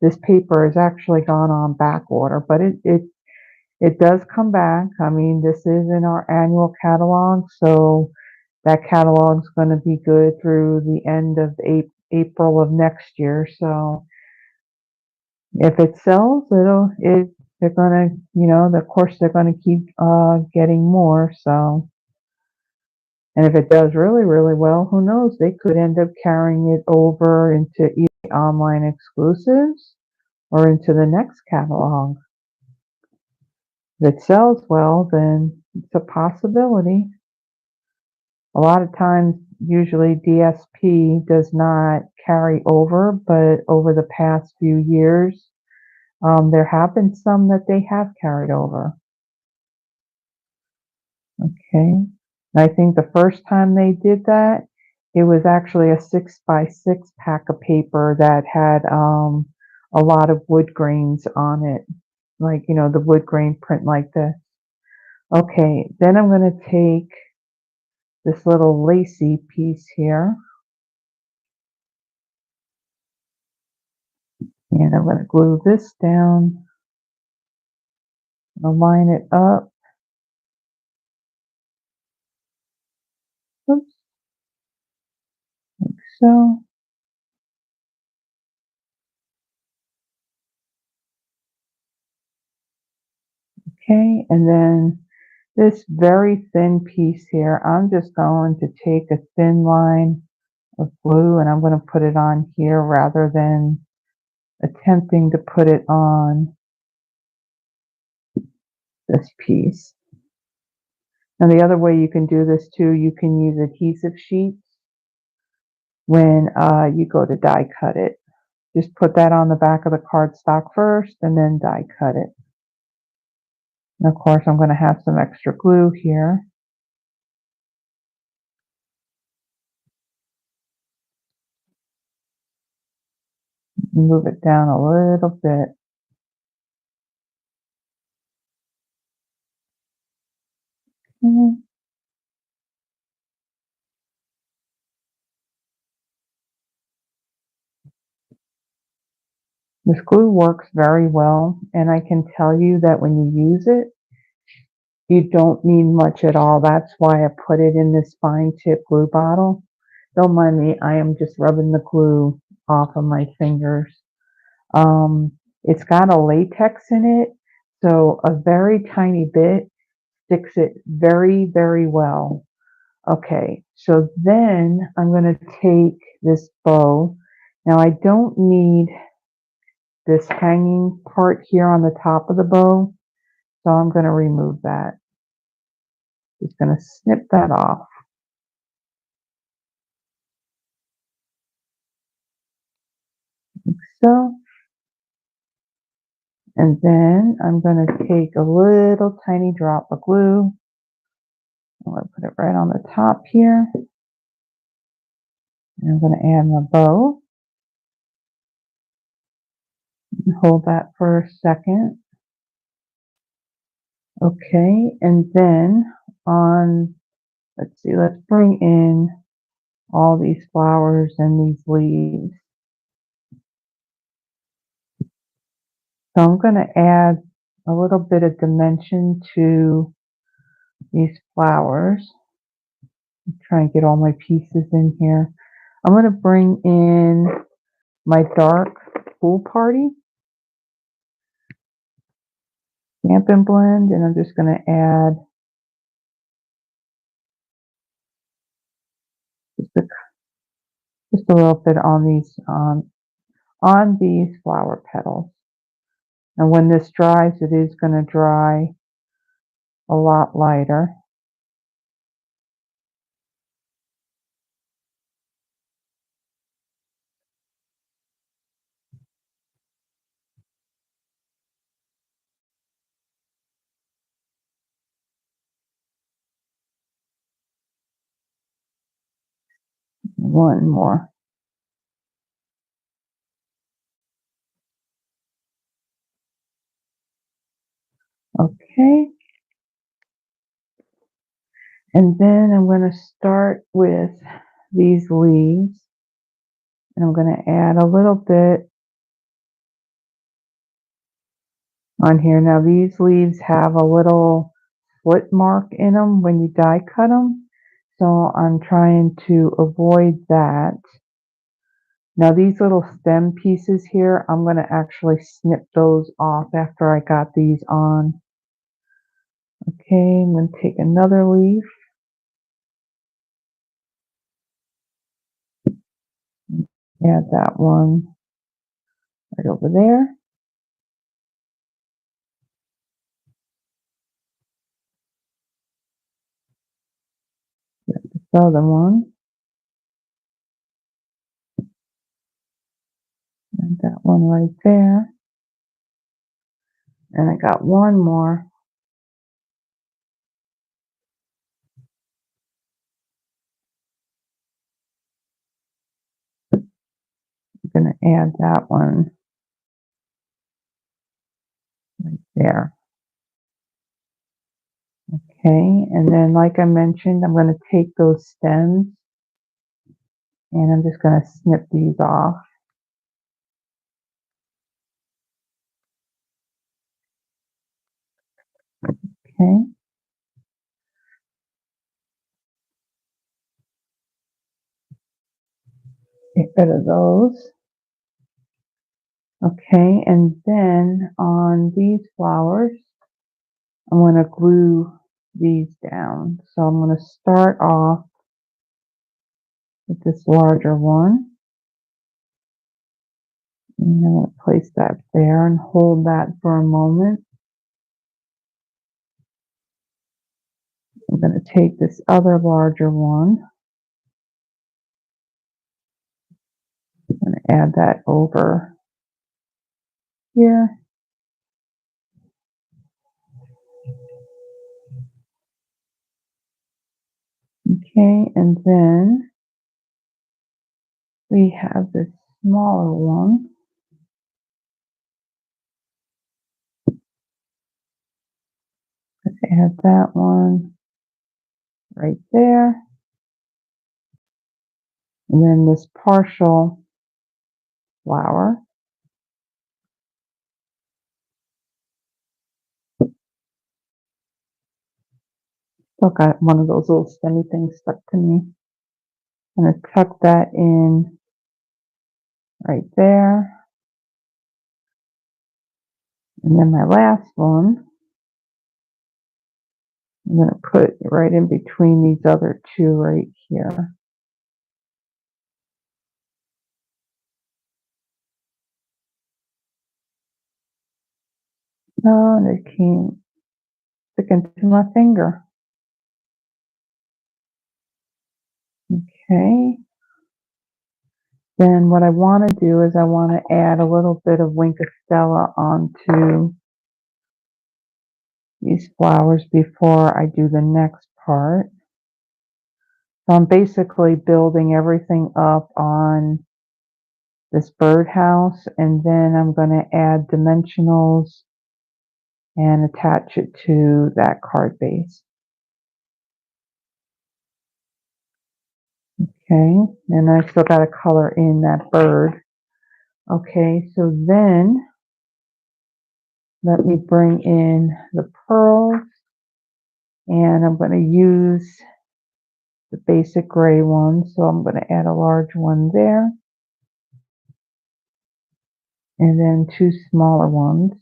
This paper has actually gone on back order, but it does come back. I mean, this is in our annual catalog, so that catalog's going to be good through the end of April of next year. So if it sells, they're going to, of course, they're going to keep getting more. So, and if it does really, really well, who knows? They could end up carrying it over into either online exclusives or into the next catalog. If it sells well, then it's a possibility. A lot of times, usually DSP does not carry over, but over the past few years, there have been some that they have carried over. Okay. I think the first time they did that, it was actually a 6x6 pack of paper that had a lot of wood grains on it, like, the wood grain print like this. Okay, then I'm going to take this little lacy piece here, and I'm going to glue this down. I'll line it up. Oops, like so. Okay, and then this very thin piece here, I'm just going to take a thin line of glue and I'm going to put it on here rather than attempting to put it on this piece. And the other way you can do this too, you can use adhesive sheets when you go to die cut it. Just put that on the back of the cardstock first and then die cut it. And of course, I'm going to have some extra glue here. Move it down a little bit. This glue works very well, and I can tell you that when you use it, you don't need much at all. That's why I put it in this fine tip glue bottle. Don't mind me, I am just rubbing the glue off of my fingers. It's got a latex in it, so a very tiny bit sticks it very, very well. Okay, so then I'm going to take this bow. Now I don't need this hanging part here on the top of the bow. So I'm going to remove that. Just going to snip that off. Like so. And then I'm going to take a little tiny drop of glue. I'm going to put it right on the top here. And I'm going to add my bow. And hold that for a second. Okay, and then let's see, let's bring in all these flowers and these leaves. So I'm going to add a little bit of dimension to these flowers. Try and get all my pieces in here. I'm going to bring in my dark Pool Party Stampin' Blend, and I'm just going to add just a little bit on these flower petals. And when this dries, it is going to dry a lot lighter. One more. Okay. And then I'm going to start with these leaves. And I'm going to add a little bit on here. Now these leaves have a little slit mark in them when you die cut them. So I'm trying to avoid that. Now these little stem pieces here, I'm going to actually snip those off after I got these on. Okay, I'm going to take another leaf. Add that one right over there. This other one. And that one right there. And I got one more. I'm going to add that one right there. Okay, and then like I mentioned, I'm going to take those stems and I'm just going to snip these off. Okay. Get rid of those. Okay, and then on these flowers, I'm going to glue these down. So I'm going to start off with this larger one. And I'm going to place that there and hold that for a moment. I'm going to take this other larger one. I'm going to add that over here. Okay, and then we have this smaller one. Let's add that one right there. And then this partial flower. Still got one of those little stemmy things stuck to me. I'm going to tuck that in right there. And then my last one, I'm going to put right in between these other two right here. Oh, and it came stick into my finger. Okay. Then what I want to do is I want to add a little bit of Wink of Stella onto these flowers before I do the next part. So I'm basically building everything up on this birdhouse, and then I'm going to add dimensionals and attach it to that card base. Okay, and I still got to color in that bird. Okay, so then let me bring in the pearls, and I'm going to use the basic gray one, so I'm going to add a large one there, and then two smaller ones,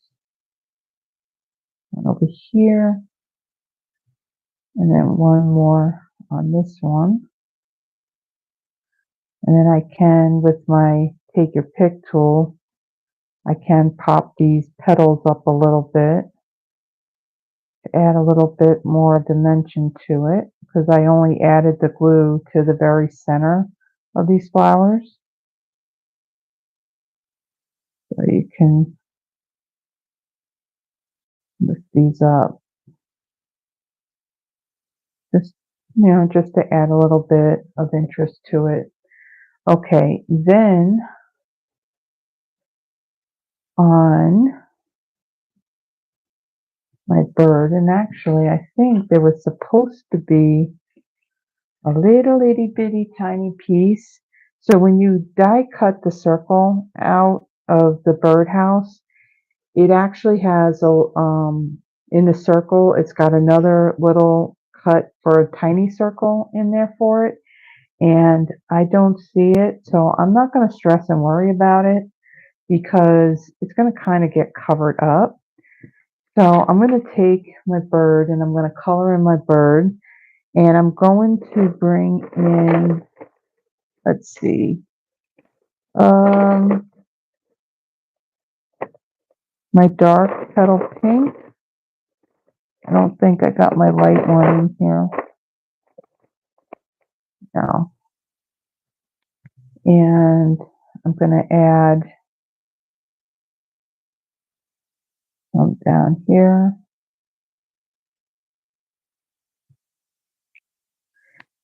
one over here, and then one more on this one. And then I can, with my take your pick tool, I can pop these petals up a little bit to add a little bit more dimension to it, because I only added the glue to the very center of these flowers. So you can lift these up, just, just to add a little bit of interest to it. Okay, then on my bird, and actually I think there was supposed to be a little itty bitty tiny piece. So when you die cut the circle out of the birdhouse, it actually has a in the circle, it's got another little cut for a tiny circle in there for it, and I don't see it, so I'm not going to stress and worry about it because it's going to kind of get covered up. So I'm going to take my bird and I'm going to color in my bird, and I'm going to bring in, let's see, my dark petal pink. I don't think I got my light one in here. No. And I'm going to add some down here.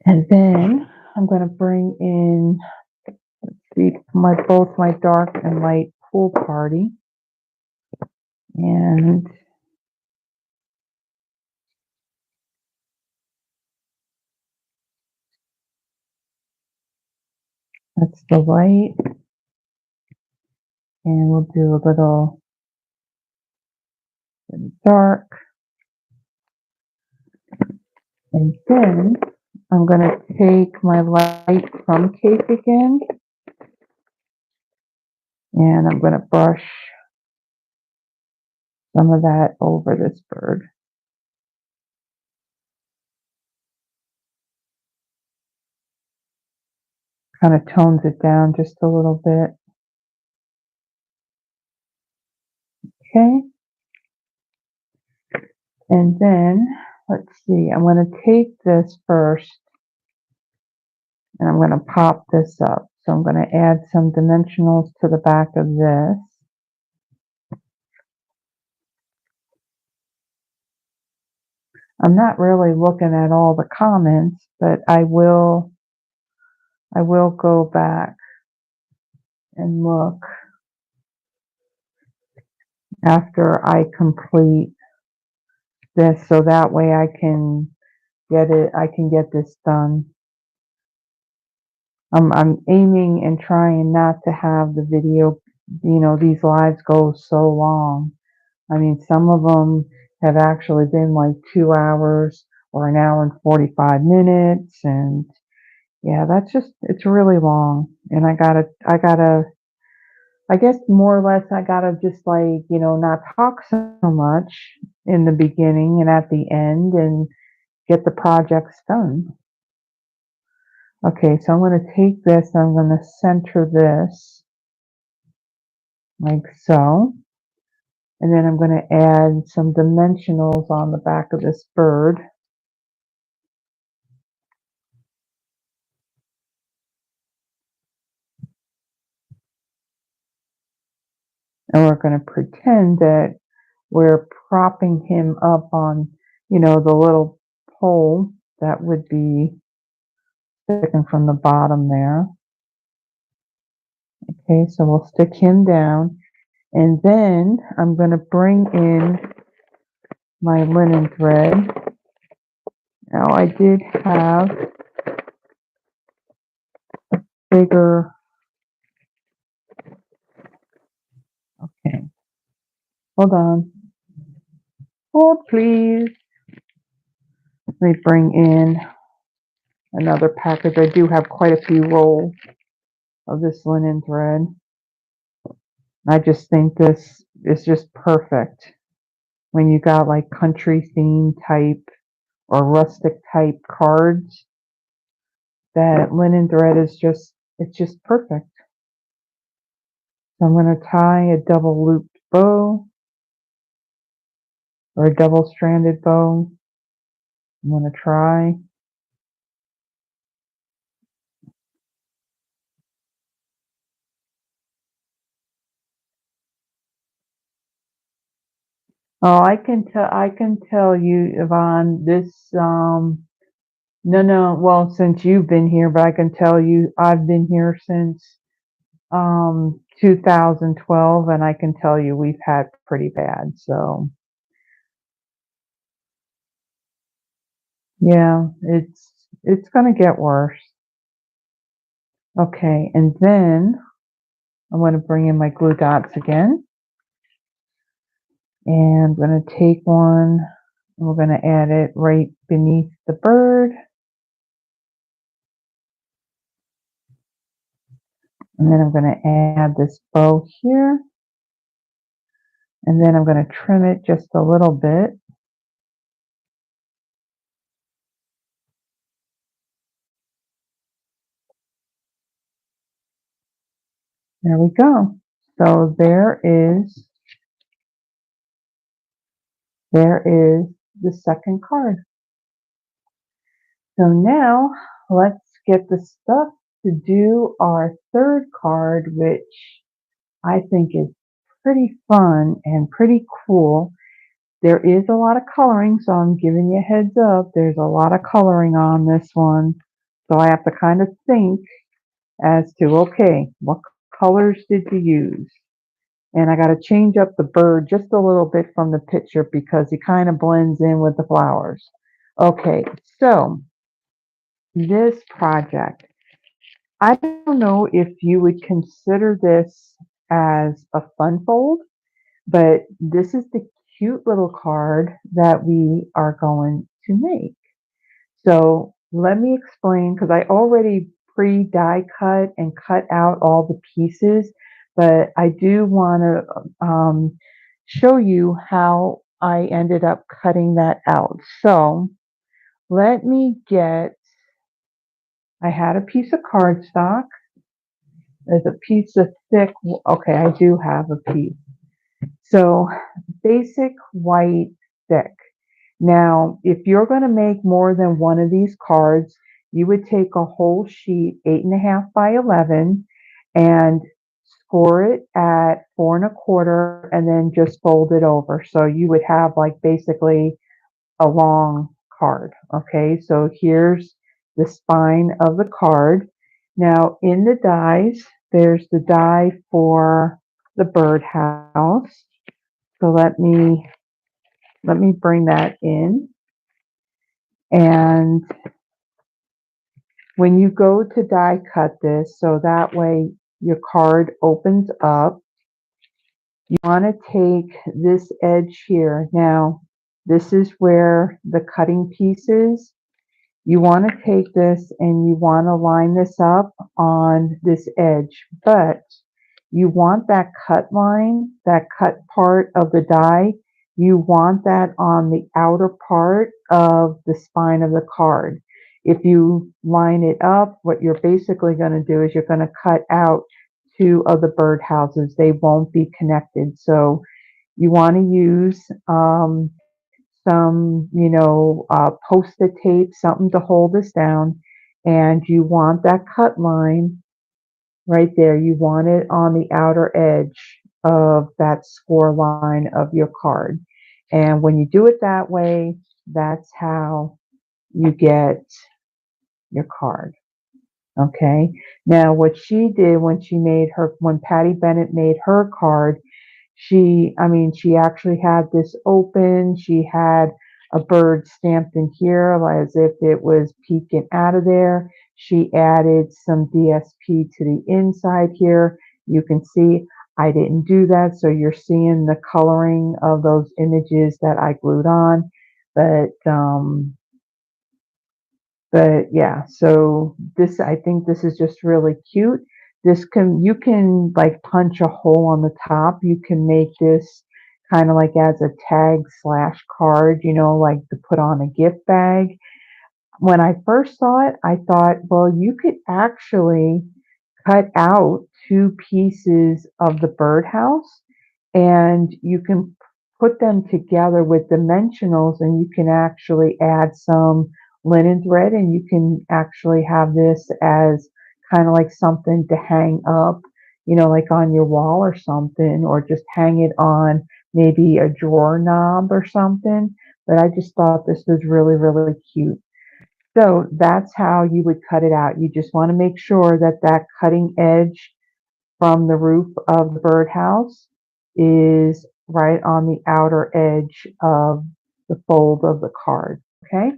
And then I'm going to bring in, let's see, both my dark and light pool party. And that's the light. And we'll do a little dark. And then I'm going to take my light crumb cake again. And I'm going to brush some of that over this bird. Kind of tones it down just a little bit. Okay. And then, let's see, I'm going to take this first and I'm going to pop this up. So I'm going to add some dimensionals to the back of this. I'm not really looking at all the comments, but I will go back and look after I complete this, so that way I can get this done. I'm aiming and trying not to have the video, these lives go so long. I mean, some of them have actually been like 2 hours or an hour and 45 minutes. And yeah, it's really long. And I guess more or less, I gotta just like, not talk so much in the beginning and at the end and get the projects done. Okay, so I'm going to take this and I'm going to center this like so. And then I'm going to add some dimensionals on the back of this bird. And we're going to pretend that we're propping him up on, the little pole that would be sticking from the bottom there. Okay, so we'll stick him down. And then I'm going to bring in my linen thread. Now I did have bigger, okay, hold on. Hold please. Let me bring in another package. I do have quite a few rolls of this linen thread. I just think this is just perfect when you got like country theme type or rustic type cards. That linen thread is it's just perfect. So I'm going to tie a double looped bow or a double stranded bow. I'm going to try. Oh, I can tell you, Yvonne, this no, well, since you've been here, but I can tell you I've been here since 2012, and I can tell you we've had pretty bad. So yeah, it's gonna get worse. Okay, and then I'm gonna bring in my glue dots again, and I'm gonna take one, and we're gonna add it right beneath the bird, and then I'm gonna add this bow here, and then I'm gonna trim it just a little bit. There we go. So there is the second card. So now let's get the stuff to do our third card, which I think is pretty fun and pretty cool. There is a lot of coloring, so I'm giving you a heads up. There's a lot of coloring on this one. So I have to kind of think as to, okay, what colors did you use? And I got to change up the bird just a little bit from the picture because he kind of blends in with the flowers. Okay, so this project, I don't know if you would consider this as a fun fold, but this is the cute little card that we are going to make. So let me explain, because I already pre-die cut and cut out all the pieces, but I do want to show you how I ended up cutting that out. So let me I had a piece of cardstock. There's a piece of thick, okay, I do have a piece. So basic white thick. Now, if you're going to make more than one of these cards, you would take a whole sheet, 8.5 by 11, and score it at 4 1/4, and then just fold it over. So you would have like basically a long card. Okay, so here's the spine of the card. Now in the dies, there's the die for the birdhouse. So let me bring that in. And when you go to die cut this, so that way your card opens up, you want to take this edge here. Now, this is where the cutting piece is. You want to take this and you want to line this up on this edge, but you want that cut line, that cut part of the die, you want that on the outer part of the spine of the card. If you line it up, what you're basically going to do is you're going to cut out two of the birdhouses. They won't be connected. So You want to use some, post-it tape, something to hold this down, and you want that cut line right there. You want it on the outer edge of that score line of your card. And when you do it that way, that's how you get your card. Okay. Now, what she did when Patty Bennett made her card, she actually had this open. She had a bird stamped in here as if it was peeking out of there. She added some DSP to the inside here. You can see I didn't do that, so you're seeing the coloring of those images that I glued on. But yeah, so I think this is just really cute. You can like punch a hole on the top. You can make this kind of like as a tag slash card, like to put on a gift bag. When I first saw it, I thought, well, you could actually cut out two pieces of the birdhouse and you can put them together with dimensionals and you can actually add some linen thread and you can actually have this as kind of like something to hang up, like on your wall or something, or just hang it on maybe a drawer knob or something. But I just thought this was really, really cute. So that's how you would cut it out. You just want to make sure that that cutting edge from the roof of the birdhouse is right on the outer edge of the fold of the card. Okay,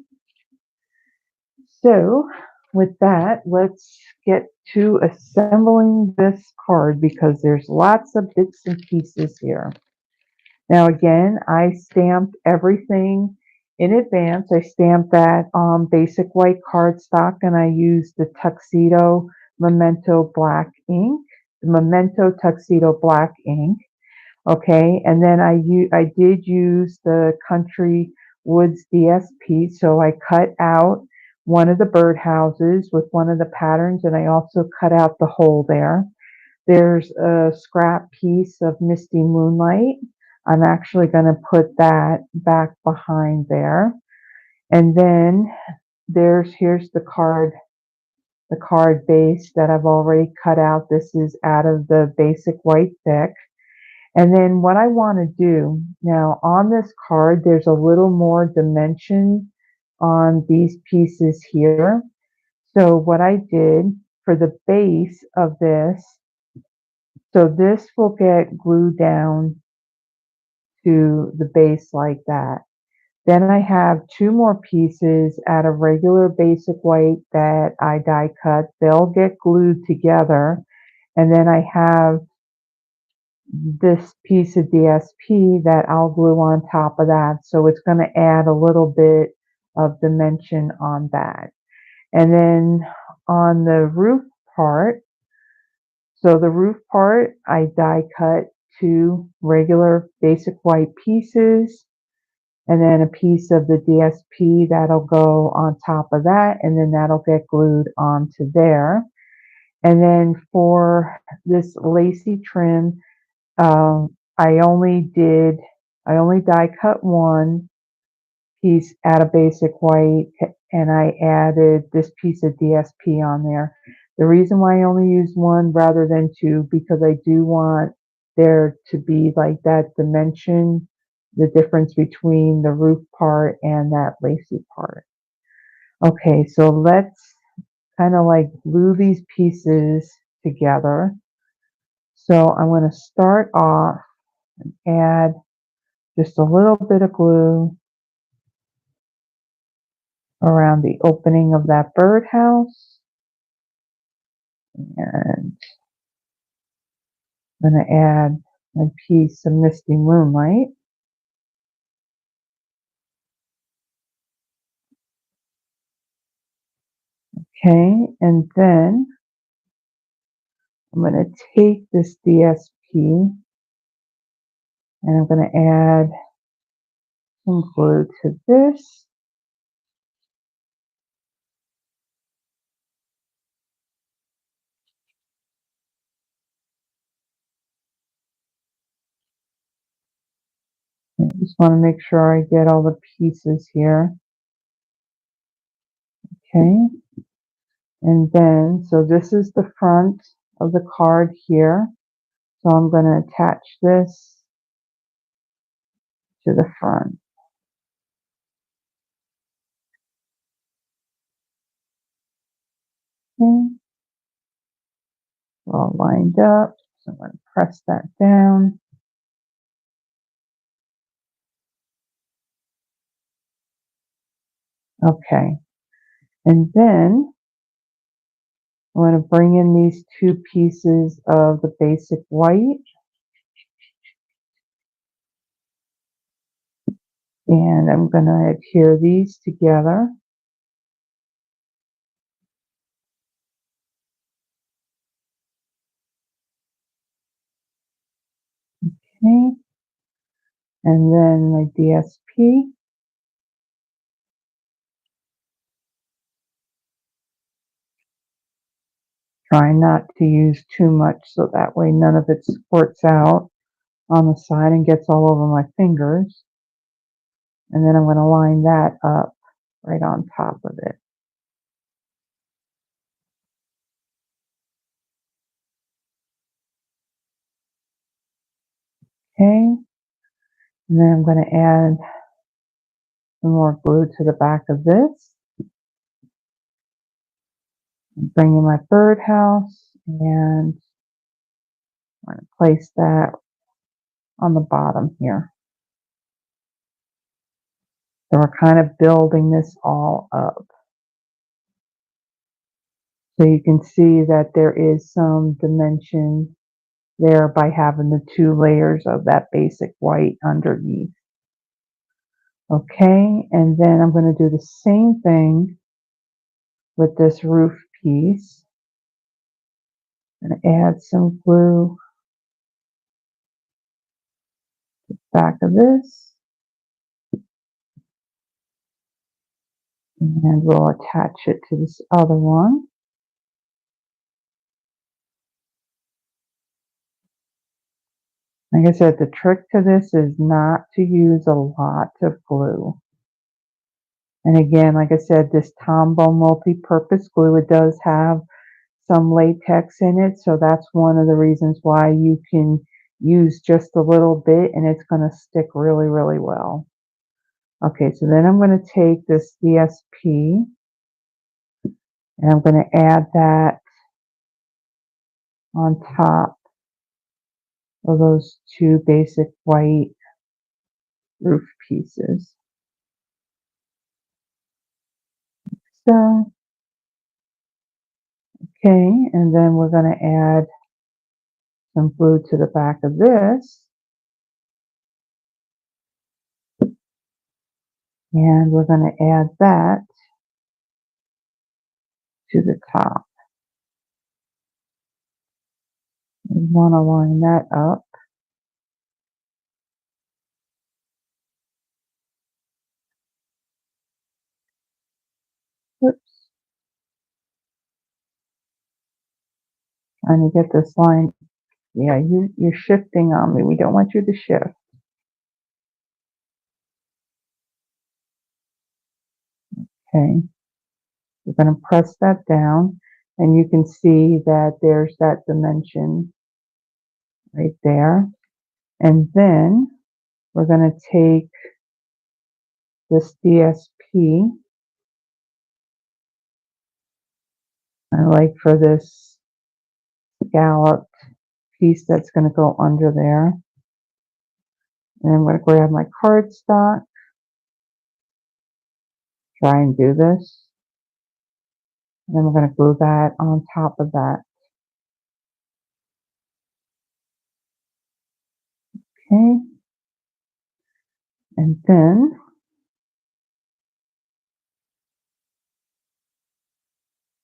so with that, let's get to assembling this card because there's lots of bits and pieces here. Now again, I stamped everything in advance. I stamped that basic white cardstock and I used the Tuxedo Memento Black ink, the Memento Tuxedo Black ink. Okay, and then I did use the Country Woods DSP, so I cut out one of the birdhouses with one of the patterns and I also cut out the hole there. There's a scrap piece of Misty Moonlight. I'm actually going to put that back behind there. And then here's the card base that I've already cut out. This is out of the basic white thick. And then what I want to do now on this card, there's a little more dimension on these pieces here. So what I did for the base of this, so this will get glued down to the base like that. Then I have two more pieces out of regular basic white that I die cut. They'll get glued together. And then I have this piece of DSP that I'll glue on top of that. So it's going to add a little bit of dimension on that. And then on the roof part, so the roof part, I die cut two regular basic white pieces and then a piece of the DSP that'll go on top of that, and then that'll get glued onto there. And then for this lacy trim, I only die cut one piece out of basic white and I added this piece of DSP on there. The reason why I only used one rather than two, because I do want there to be like that dimension, the difference between the roof part and that lacy part. Okay, so let's kind of like glue these pieces together. So I'm going to start off and add just a little bit of glue around the opening of that birdhouse. And I'm going to add a piece of Misty Moonlight. Okay, and then I'm going to take this DSP and I'm going to add some glue to this. Just want to make sure I get all the pieces here. Okay. And then, so this is the front of the card here. So I'm going to attach this to the front. Okay. All lined up. So I'm going to press that down. Okay. And then I'm going to bring in these two pieces of the basic white. And I'm going to adhere these together. Okay. And then my DSP. Try not to use too much so that way none of it squirts out on the side and gets all over my fingers. And then I'm going to line that up right on top of it. Okay. And then I'm going to add some more glue to the back of this. Bring in my birdhouse and I'm going to place that on the bottom here. So we're kind of building this all up. So you can see that there is some dimension there by having the two layers of that basic white underneath. Okay, and then I'm going to do the same thing with this roof piece. I'm going to add some glue to the back of this. And we'll attach it to this other one. Like I said, the trick to this is not to use a lot of glue. And again, like I said, this Tombow multi-purpose glue, it does have some latex in it. So that's one of the reasons why you can use just a little bit and it's going to stick really, really well. Okay, so then I'm going to take this DSP and I'm going to add that on top of those two basic white roof pieces. So, okay, and then we're going to add some glue to the back of this. And we're going to add that to the top. We want to line that up. Oops. Trying to get this line. Yeah, you're shifting on me. We don't want you to shift. Okay. We're going to press that down. And you can see that there's that dimension right there. And then we're going to take this DSP. I like for this scalloped piece that's going to go under there. And I'm going to grab my cardstock. Try and do this. And then we're going to glue that on top of that. Okay. And then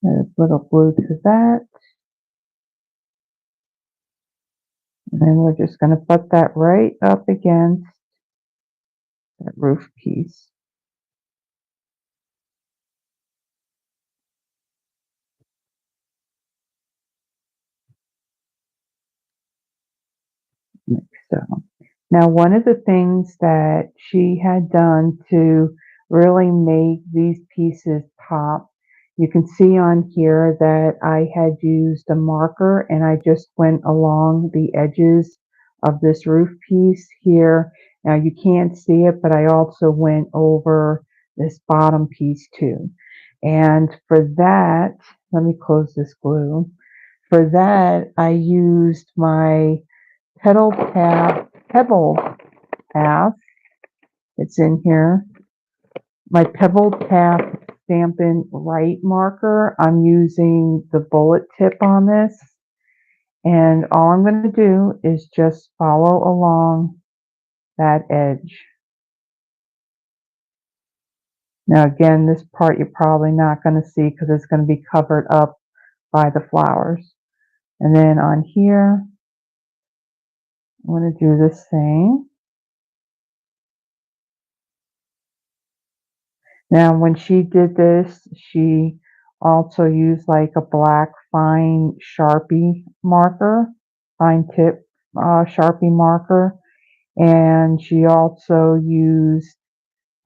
there's a little glue to that. And then we're just going to put that right up against that roof piece. Like so. Now, one of the things that she had done to really make these pieces pop, you can see on here that I had used a marker and I just went along the edges of this roof piece here. Now you can't see it, but I also went over this bottom piece too. And for that, let me close this glue. For that, I used my pebble path. It's in here. My pebble path Stampin' Right marker. I'm using the bullet tip on this. And all I'm going to do is just follow along that edge. Now again, this part you're probably not going to see because it's going to be covered up by the flowers. And then on here, I'm going to do the same. Now, when she did this, she also used like a black fine Sharpie marker, fine tip Sharpie marker, and she also used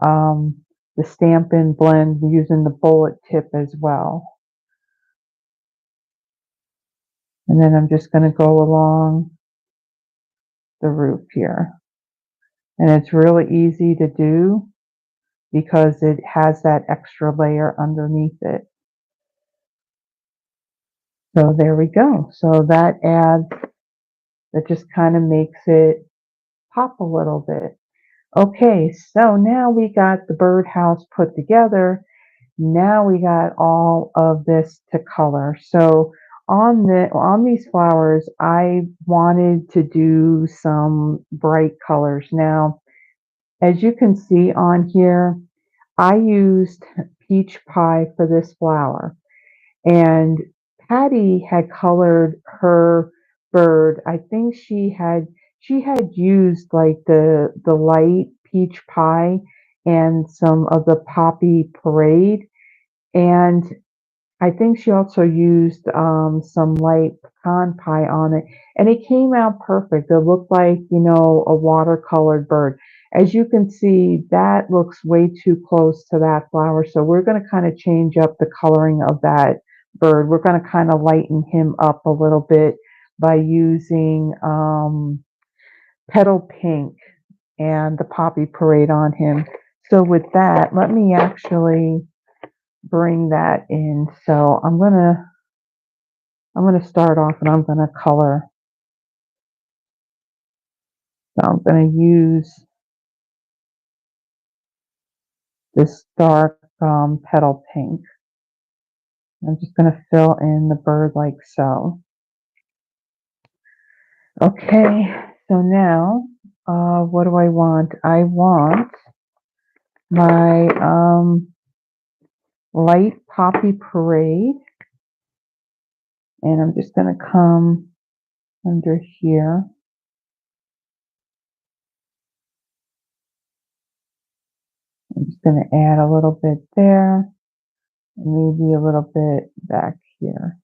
the Stampin' Blend using the bullet tip as well. And then I'm just going to go along the roof here. And it's really easy to do because it has that extra layer underneath it. So there we go. So that just kind of makes it pop a little bit. Okay, so now we got the birdhouse put together. Now we got all of this to color. So on these flowers, I wanted to do some bright colors. Now, as you can see on here, I used peach pie for this flower. And Patty had colored her bird. I think she had used like the light peach pie and some of the poppy parade, and I think she also used some light pecan pie on it, and it came out perfect. It looked like, a watercolored bird. As you can see, that looks way too close to that flower, so we're going to kind of change up the coloring of that bird. We're going to kind of lighten him up a little bit by using Petal Pink and the Poppy Parade on him. So with that, let me actually bring that in. So I'm gonna start off and I'm gonna color. So I'm gonna use this dark petal pink. I'm just gonna fill in the bird like so. Okay, so now what do I want? I want my light poppy parade, and I'm just gonna come under here. I'm just going to add a little bit there, and maybe a little bit back here.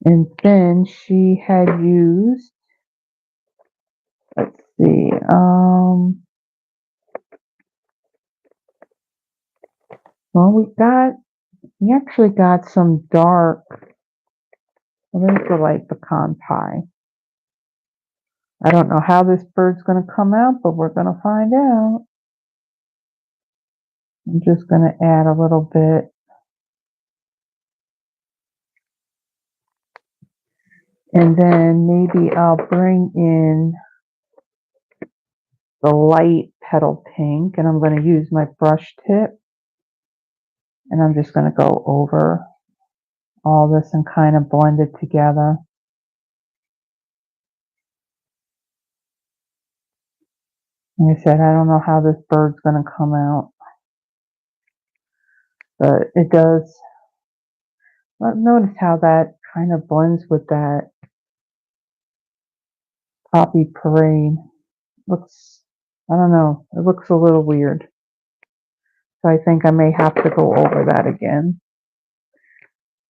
And then she had used, let's see, well, we actually got some dark, well, there's the light pecan pie. I don't know how this bird's going to come out, but we're going to find out. I'm just going to add a little bit. And then maybe I'll bring in the light petal pink, and I'm going to use my brush tip. And I'm just going to go over all this and kind of blend it together. Like I said, I don't know how this bird's going to come out, but it does. Notice how that kind of blends with that poppy parade. Looks, I don't know, it looks a little weird. So I think I may have to go over that again.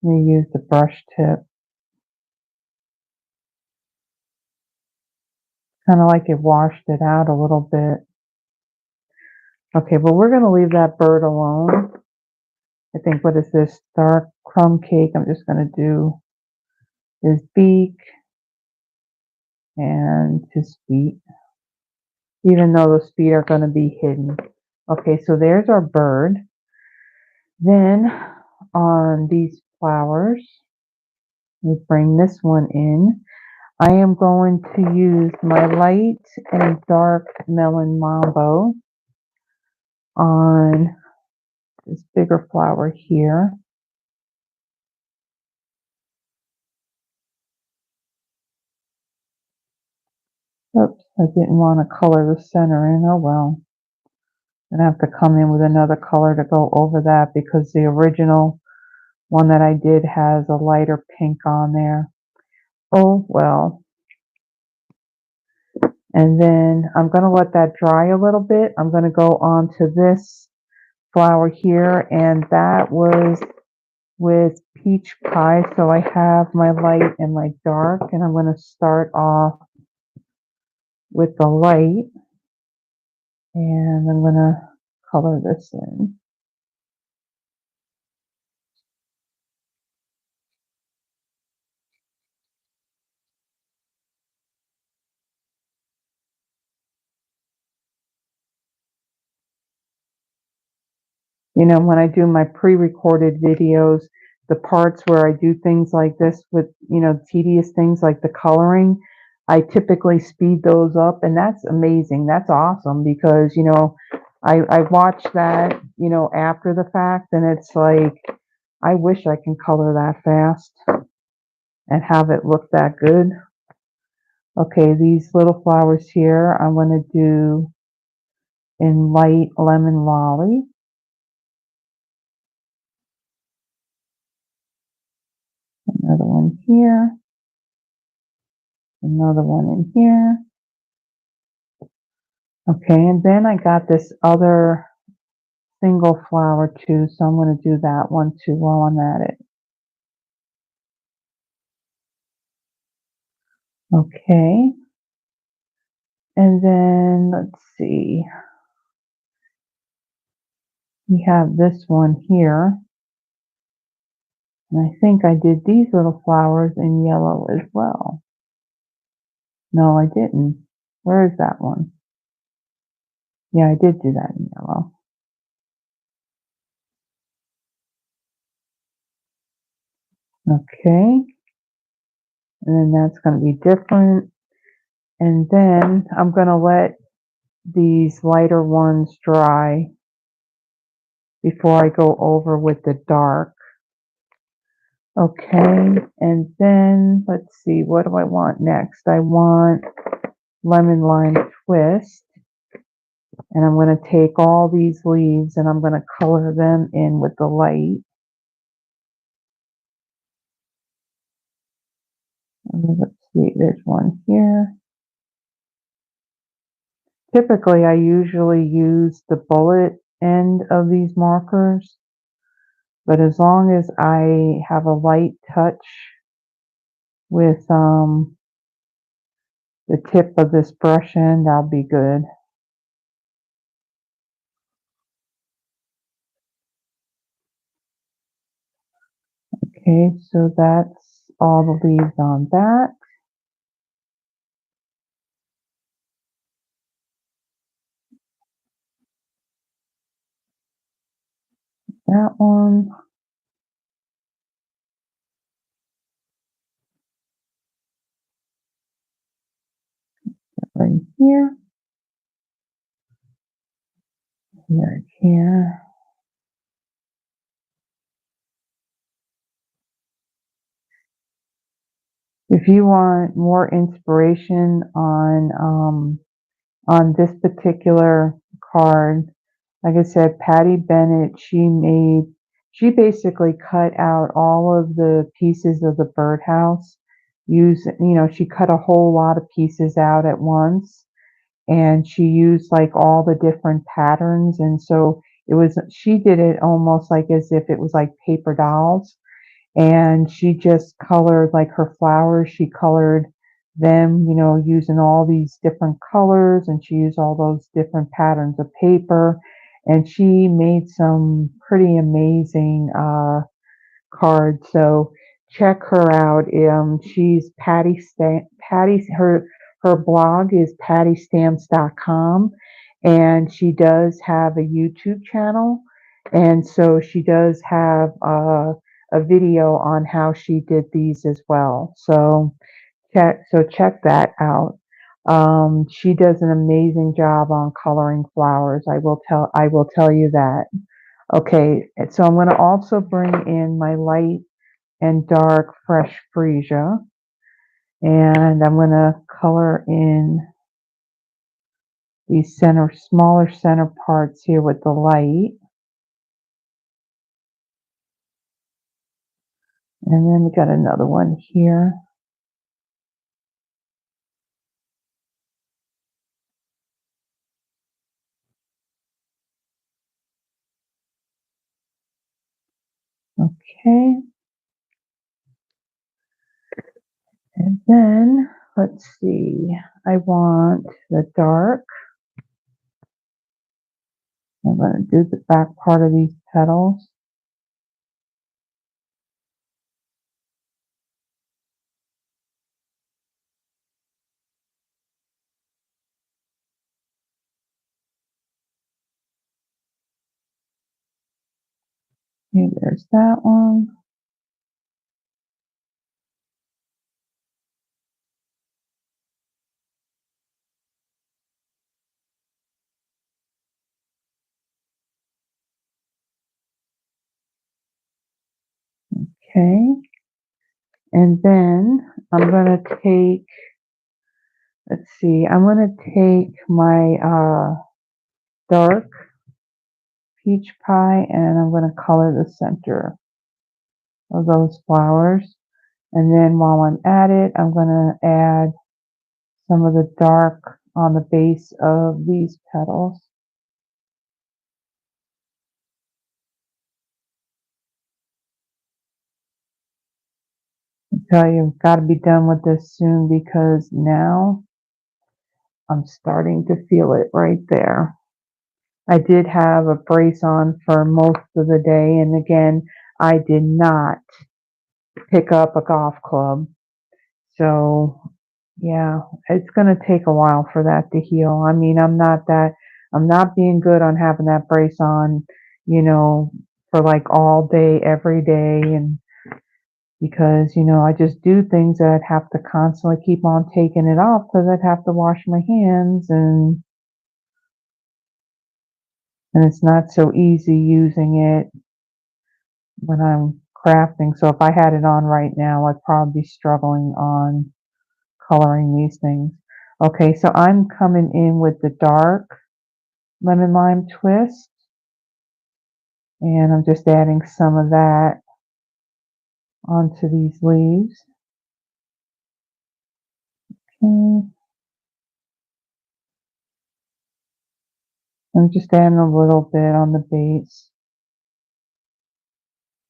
Let me use the brush tip. Kind of like it washed it out a little bit. Okay, but we're going to leave that bird alone. I think, what is this? Dark crumb cake. I'm just going to do his beak and his feet, even though those feet are going to be hidden. Okay, so there's our bird. Then on these flowers, we bring this one in. I am going to use my light and dark melon mambo on this bigger flower here. Oops, I didn't want to color the center in. Oh well. I'm going to have to come in with another color to go over that because the original one that I did has a lighter pink on there. Oh well. And then I'm going to let that dry a little bit. I'm going to go on to this flower here, and that was with peach pie. So I have my light and my dark, and I'm going to start off with the light, and I'm going to color this in. You know, when I do my pre-recorded videos, the parts where I do things like this with, you know, tedious things like the coloring, I typically speed those up, and that's amazing. That's awesome because, you know, I watch that, you know, after the fact, and it's like, I wish I can color that fast and have it look that good. Okay, these little flowers here, I'm going to do in light lemon lolly. Another one here. Another one in here. Okay, and then I got this other single flower too, so I'm going to do that one too while I'm at it. Okay, and then let's see. We have this one here. And I think I did these little flowers in yellow as well. No, I didn't. Where is that one? Yeah, I did do that in yellow. Okay. And then that's going to be different. And then I'm going to let these lighter ones dry before I go over with the dark. Okay, and then let's see, what do I want next? I want lemon lime twist. And I'm going to take all these leaves and I'm going to color them in with the light. And let's see, there's one here. Typically, I usually use the bullet end of these markers, but as long as I have a light touch with the tip of this brush end, I'll be good. Okay, so that's all the leaves on that. That one. Right here. Right here. If you want more inspiration on this particular card, like I said, Patty Bennett, she basically cut out all of the pieces of the birdhouse. She cut a whole lot of pieces out at once, and she used like all the different patterns, and so she did it almost like as if it was like paper dolls, and she just colored like her flowers. She colored them, you know, using all these different colors, and she used all those different patterns of paper, and she made some pretty amazing cards. So check her out. She's Patty. Her blog is pattystamps.com, and she does have a YouTube channel, and so she does have a video on how she did these as well. So check that out. She does an amazing job on coloring flowers. I will tell you that. Okay, so I'm going to also bring in my light and dark fresh freesia, and I'm going to color in these smaller center parts here with the light. And then we got another one here. Okay. And then let's see. I want the dark. I'm going to do the back part of these petals. Okay, there's that one. Okay. And then I'm going to take, let's see, I'm going to take my dark peach pie, and I'm going to color the center of those flowers. And then while I'm at it, I'm going to add some of the dark on the base of these petals. I tell you, I've got to be done with this soon, because now I'm starting to feel it right there. I did have a brace on for most of the day, and again, I did not pick up a golf club. So, yeah, it's going to take a while for that to heal. I mean, I'm not being good on having that brace on, you know, for like all day, every day. And because, you know, I just do things that I'd have to constantly keep on taking it off, because I'd have to wash my hands, and it's not so easy using it when I'm crafting. So if I had it on right now, I'd probably be struggling on coloring these things. Okay, so I'm coming in with the dark lemon lime twist, and I'm just adding some of that onto these leaves. Okay. I'm just adding a little bit on the base.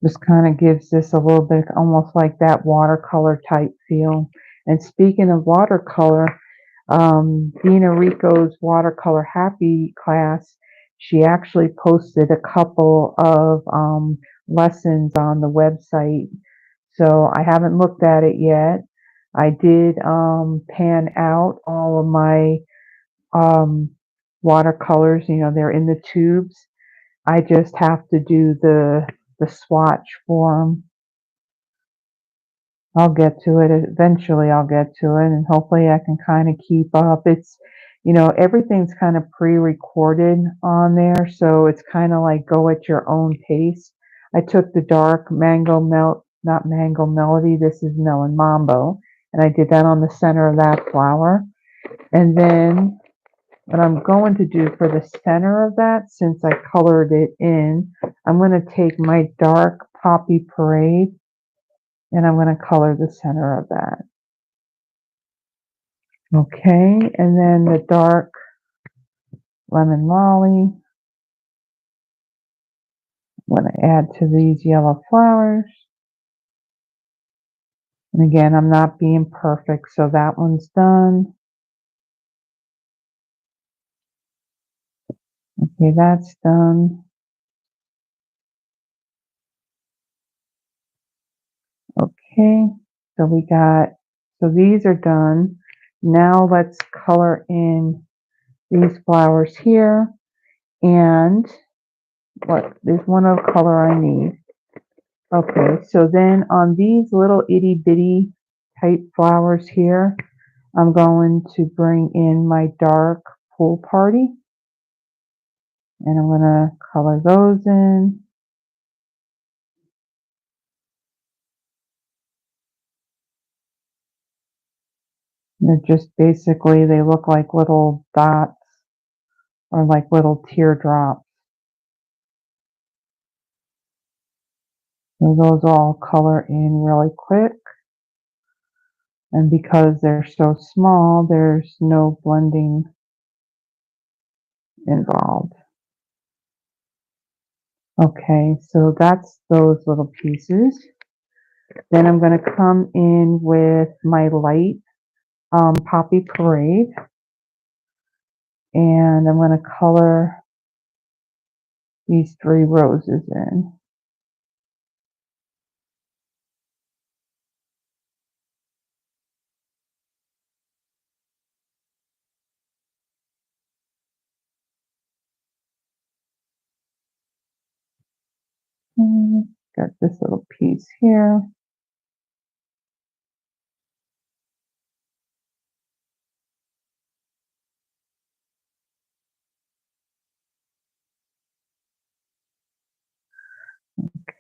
Just kind of gives this a little bit almost like that watercolor type feel. And speaking of watercolor, Dina Rico's Watercolor Happy class, she actually posted a couple of lessons on the website. So I haven't looked at it yet. I did pan out all of my um, watercolors. You know, they're in the tubes. I just have to do the swatch for them. I'll get to it eventually. I'll get to it, and hopefully I can kind of keep up. It's, you know, everything's kind of pre-recorded on there, so it's kind of like go at your own pace. I took the dark not mango melody. This is melon mambo, and I did that on the center of that flower. And then what I'm going to do for the center of that, since I colored it in, I'm going to take my dark poppy parade, and I'm going to color the center of that. Okay, and then the dark lemon lolly, I'm going to add to these yellow flowers. And again, I'm not being perfect, so that one's done. Okay, that's done. Okay, so so these are done. Now let's color in these flowers here. And there's one other color I need. Okay, so then on these little itty bitty type flowers here, I'm going to bring in my dark pool party. And I'm going to color those in. They're just basically, they look like little dots or like little teardrops. So those all color in really quick. And because they're so small, there's no blending involved. Okay, so that's those little pieces. Then I'm going to come in with my light Poppy Parade. And I'm going to color these 3 roses in. Got this little piece here.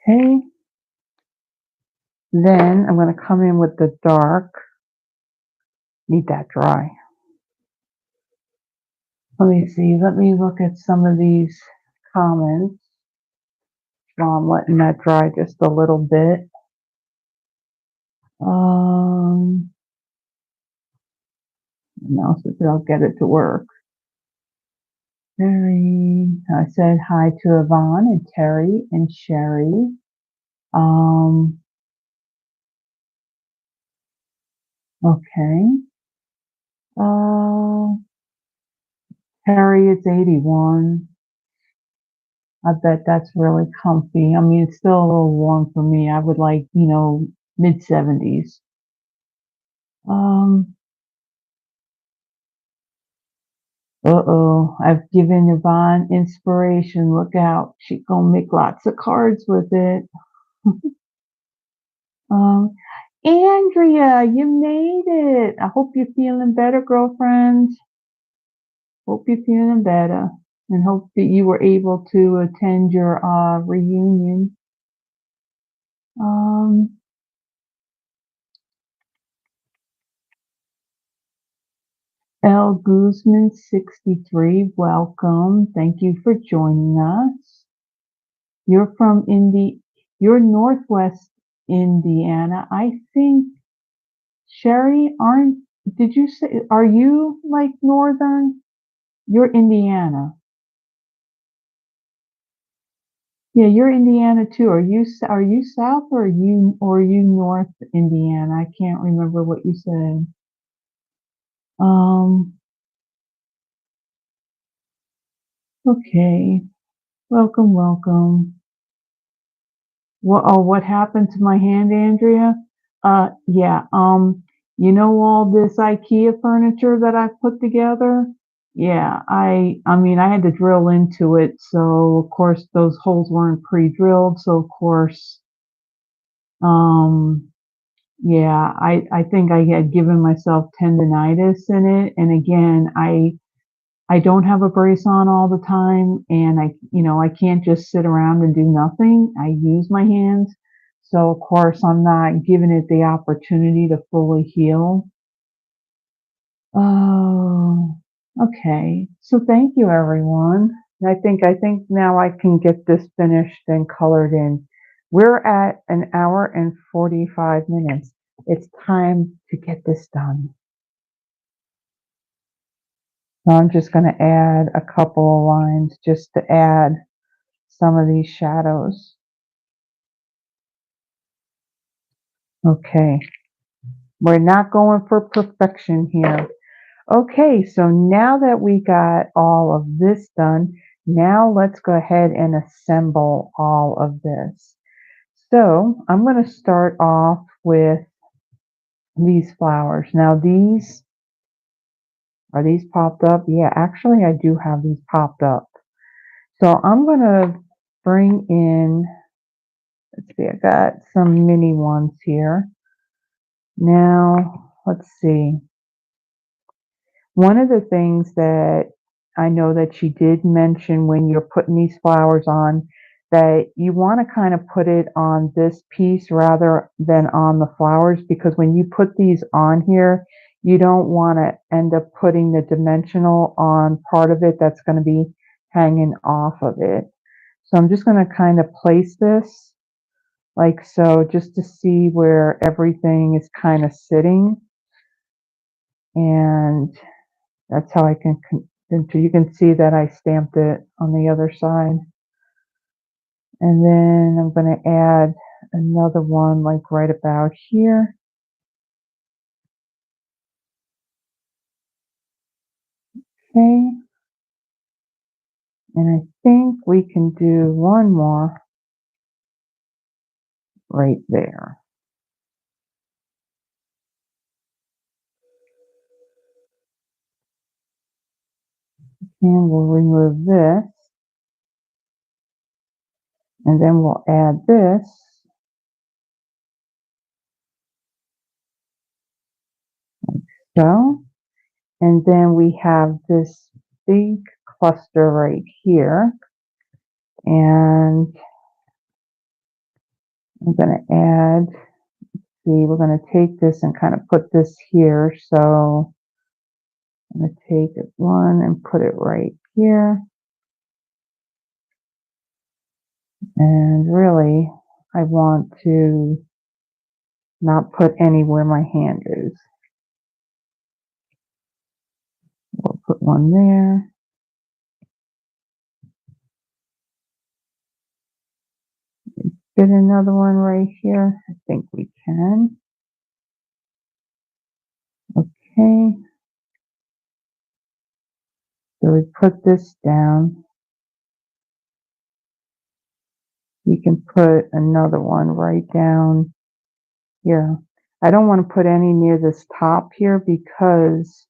Okay. Then I'm going to come in with the dark. Need that dry. Let me see. Let me look at some of these comments while I'm letting that dry just a little bit. Now I'll get it to work. I said hi to Yvonne and Terry and Sherry. Okay. Terry, it's 81. I bet that's really comfy. I mean, it's still a little warm for me. I would like, mid 70s. I've given Yvonne inspiration. Look out. She's gonna make lots of cards with it. Um, Andrea, you made it. I hope you're feeling better, girlfriend. Hope you're feeling better. And hope that you were able to attend your reunion. L. Guzman 63, welcome. Thank you for joining us. You're from you're Northwest Indiana. I think, Sherry, did you say, are you like Northern? You're Indiana. Yeah, you're Indiana too. Are you South or are you North Indiana? I can't remember what you said. Okay. Welcome, welcome. What happened to my hand, Andrea? Yeah. All this IKEA furniture that I've put together? Yeah, I mean, I had to drill into it, so of course those holes weren't pre-drilled, so of course, um, yeah, I think I had given myself tendonitis in it, and again, I don't have a brace on all the time, and I can't just sit around and do nothing. I use my hands. So of course I'm not giving it the opportunity to fully heal. Oh, okay. So thank you everyone. I think now I can get this finished and colored in. We're at an hour and 45 minutes. It's time to get this done. So I'm just going to add a couple of lines just to add some of these shadows. Okay. We're not going for perfection here. Okay, so now that we got all of this done, now let's go ahead and assemble all of this. So I'm going to start off with these flowers. Now are these popped up? Yeah, actually I do have these popped up. So I'm going to bring in, let's see, I got some mini ones here. Now, let's see. One of the things that I know that she did mention when you're putting these flowers on, that you want to kind of put it on this piece rather than on the flowers, because when you put these on here, you don't want to end up putting the dimensional on part of it that's going to be hanging off of it. So I'm just going to kind of place this like so, just to see where everything is kind of sitting. And that's how I can, so you can see that I stamped it on the other side. And then I'm going to add another one like right about here. Okay. And I think we can do one more right there. And we'll remove this. And then we'll add this. Like so. And then we have this big cluster right here. And I'm going to add, see, we're going to take this and kind of put this here. So I'm going to take one and put it right here. And really, I want to not put anywhere my hand is. We'll put one there. Fit another one right here. I think we can. Okay. So we put this down. You can put another one right down here. I don't want to put any near this top here because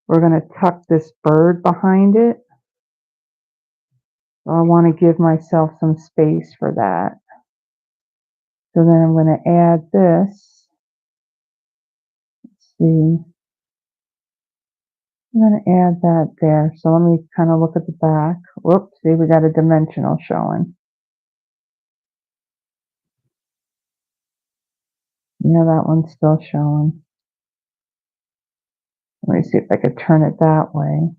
we're going to tuck this bird behind it. So I want to give myself some space for that. So then I'm going to add this. Let's see. I'm going to add that there. So let me kind of look at the back. Whoops, see, we got a dimensional showing. Yeah, that one's still showing. Let me see if I could turn it that way.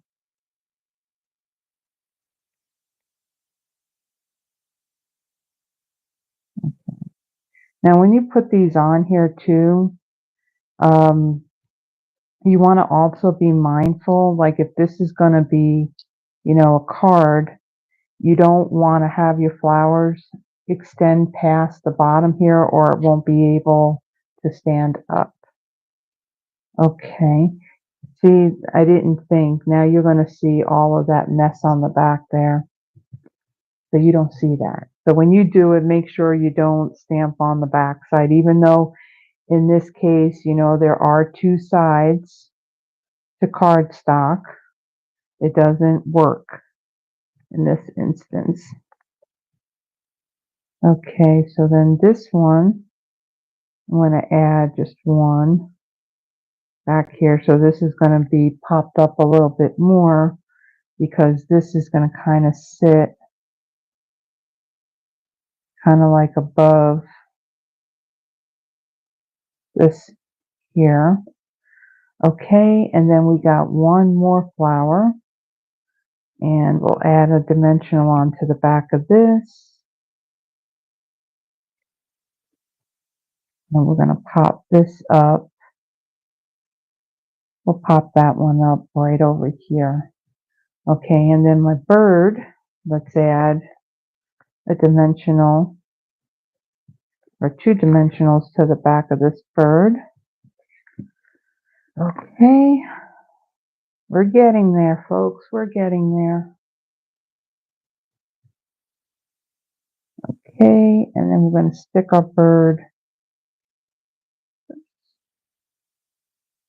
Now, when you put these on here too, you want to also be mindful, like if this is going to be, a card, you don't want to have your flowers extend past the bottom here or it won't be able to stand up. Okay. See, I didn't think. Now you're going to see all of that mess on the back there. So you don't see that. So when you do it, make sure you don't stamp on the back side, even though in this case, there are two sides to cardstock. It doesn't work in this instance. Okay, so then this one, I'm going to add just one back here. So this is going to be popped up a little bit more because this is going to kind of sit kind of like above this here. Okay, and then we got one more flower. And we'll add a dimensional onto the back of this. And we're going to pop this up. We'll pop that one up right over here. Okay, and then my bird, let's add a dimensional or two dimensionals to the back of this bird. Okay, we're getting there, folks. We're getting there. Okay, and then we're going to stick our bird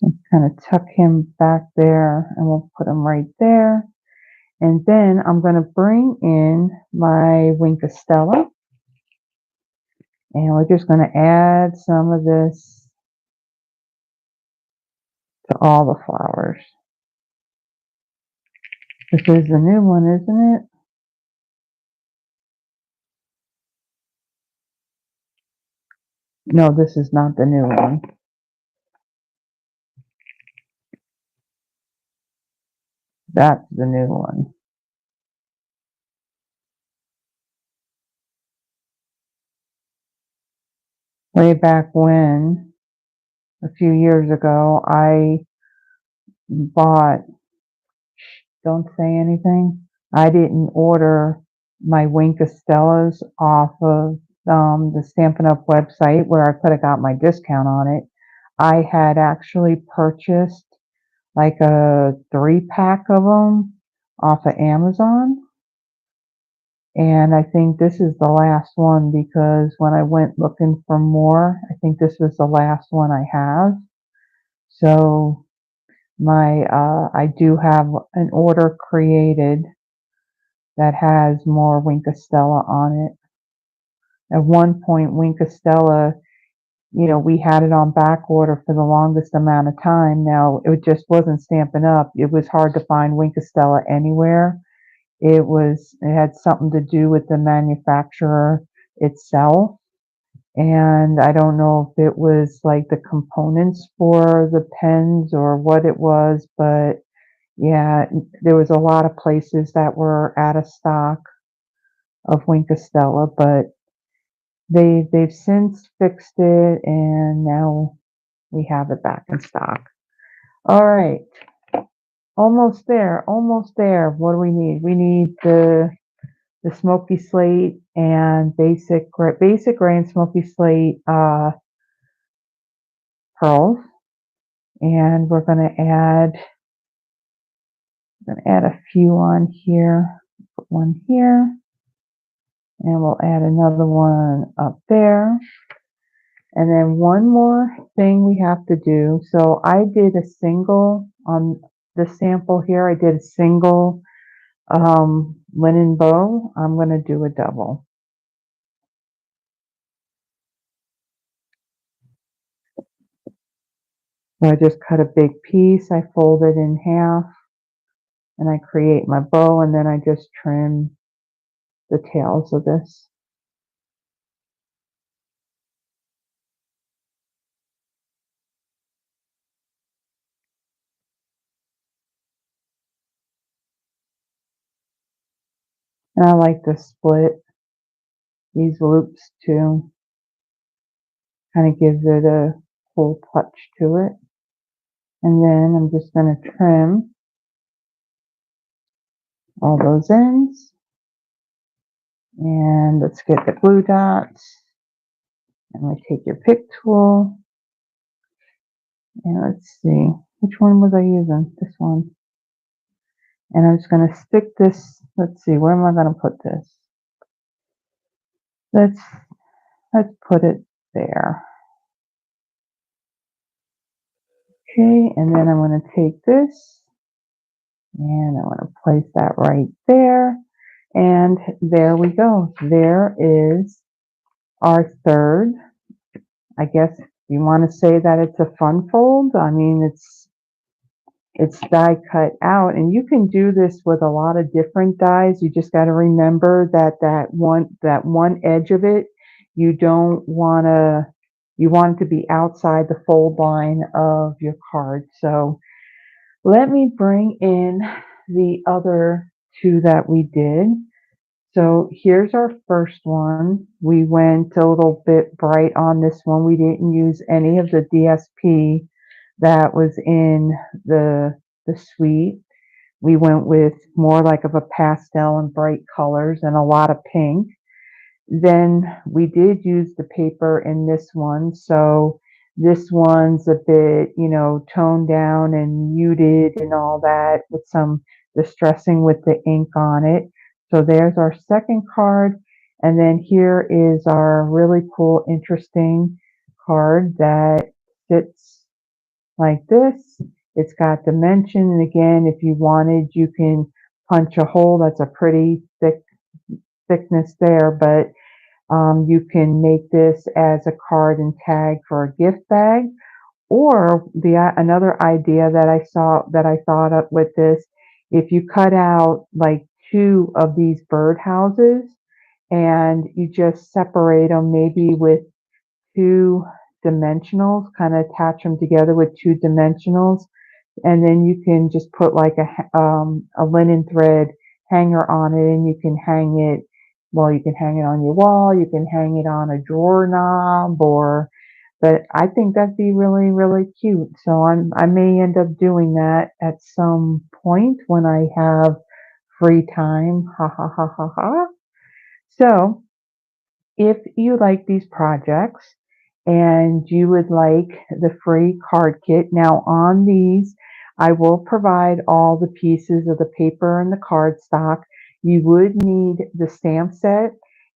and kind of tuck him back there, and we'll put him right there. And then I'm going to bring in my Stella, and we're just going to add some of this to all the flowers. This is the new one, isn't it? No, this is not the new one. That's the new one. Way back when, a few years ago, I bought, don't say anything, I didn't order my Stellas off of the Stampin' Up website where I could have got my discount on it. I had actually purchased like a 3-pack of them off of Amazon. And I think this is the last one because when I went looking for more, I think this was the last one I have. So I do have an order created that has more Stella on it. At one point, Stella, we had it on back order for the longest amount of time. Now, it just wasn't Stampin' Up. It was hard to find Stella anywhere. It had something to do with the manufacturer itself. And I don't know if it was like the components for the pens or what it was, but yeah, there was a lot of places that were out of stock of Stella, but they've since fixed it and now we have it back in stock. All right. Almost there, almost there. What do we need? We need the smoky slate and basic gray and smoky slate pearls. And we're going to add a few on here. Put one here. And we'll add another one up there. And then one more thing we have to do. So I did a single on the sample here. I did a single linen bow. I'm going to do a double. So I just cut a big piece. I fold it in half. And I create my bow. And then I just trim the tails of this. And I like to split these loops too. Kind of gives it a cool touch to it. And then I'm just going to trim all those ends. And let's get the glue dots. And I take your pick tool. And let's see, which one was I using? This one. And I'm just going to stick this. Let's see, where am I going to put this? Let's put it there. Okay, and then I'm going to take this and I'm going to place that right there. And there we go. There is our third. I guess you want to say that it's a fun fold. I mean, it's die cut out, and you can do this with a lot of different dies. You just got to remember that one edge of it, you want it to be outside the fold line of your card. So let me bring in the other two that we did. So here's our first one. We went a little bit bright on this one. We didn't use any of the DSP that was in the suite. We went with more like of a pastel and bright colors and a lot of pink. Then we did use the paper in this one. So This one's a bit, toned down and muted and all that with some distressing with the ink on it. So there's our second card. And then here is our really cool, interesting card that sits like this. It's got dimension. And again, if you wanted, you can punch a hole. That's a pretty thick thickness there, but you can make this as a card and tag for a gift bag. Or another idea that I saw that I thought up with this, if you cut out like two of these bird houses and you just separate them maybe with two dimensionals, kind of attach them together with two dimensionals, and then you can just put like a linen thread hanger on it, and you can hang it. Well, you can hang it on your wall. You can hang it on a drawer knob, or but I think that'd be really, really cute. So I may end up doing that at some point when I have free time. Ha ha ha ha ha. So if you like these projects and you would like the free card kit, now on these, I will provide all the pieces of the paper and the cardstock. You would need the stamp set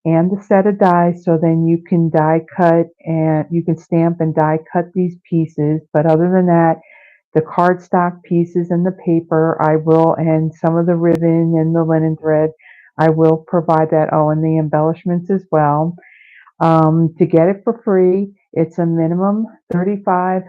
and the set of dies, so then you can die cut and you can stamp and die cut these pieces. But other than that, the cardstock pieces and the paper, I will, and some of the ribbon and the linen thread, I will provide that. Oh, and the embellishments as well. To get it for free, it's a minimum $35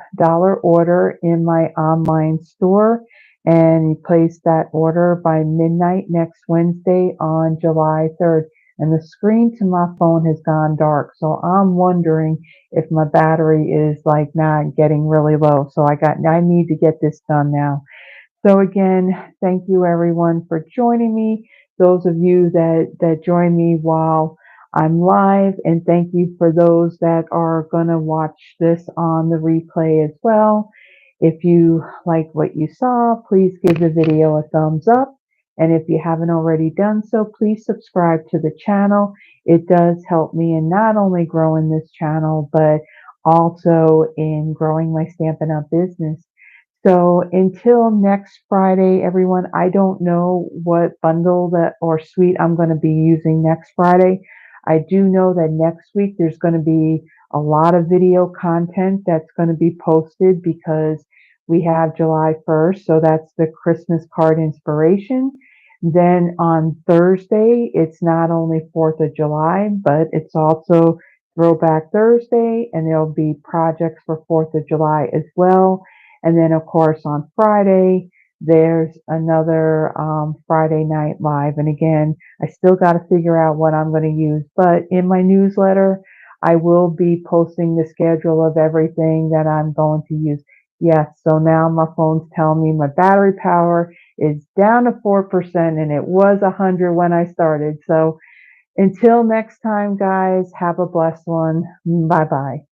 order in my online store, and you place that order by midnight next Wednesday on July 3rd. And the screen to my phone has gone dark, so I'm wondering if my battery is like not getting really low. So I need to get this done now. So again, thank you everyone for joining me. Those of you that join me while I'm live, and thank you for those that are going to watch this on the replay as well. If you like what you saw, please give the video a thumbs up. And if you haven't already done so, please subscribe to the channel. It does help me in not only growing this channel, but also in growing my Stampin' Up! Business. So until next Friday, everyone, I don't know what bundle that or suite I'm going to be using next Friday. I do know that next week there's going to be a lot of video content that's going to be posted because we have July 1st. So that's the Christmas card inspiration. Then on Thursday, it's not only 4th of July, but it's also Throwback Thursday, and there'll be projects for 4th of July as well. And then, of course, on Friday, there's another Friday Night Live. And again, I still got to figure out what I'm going to use. But in my newsletter, I will be posting the schedule of everything that I'm going to use. Yes, so now my phone's telling me my battery power is down to 4%, and it was 100 when I started. So until next time, guys, have a blessed one. Bye-bye.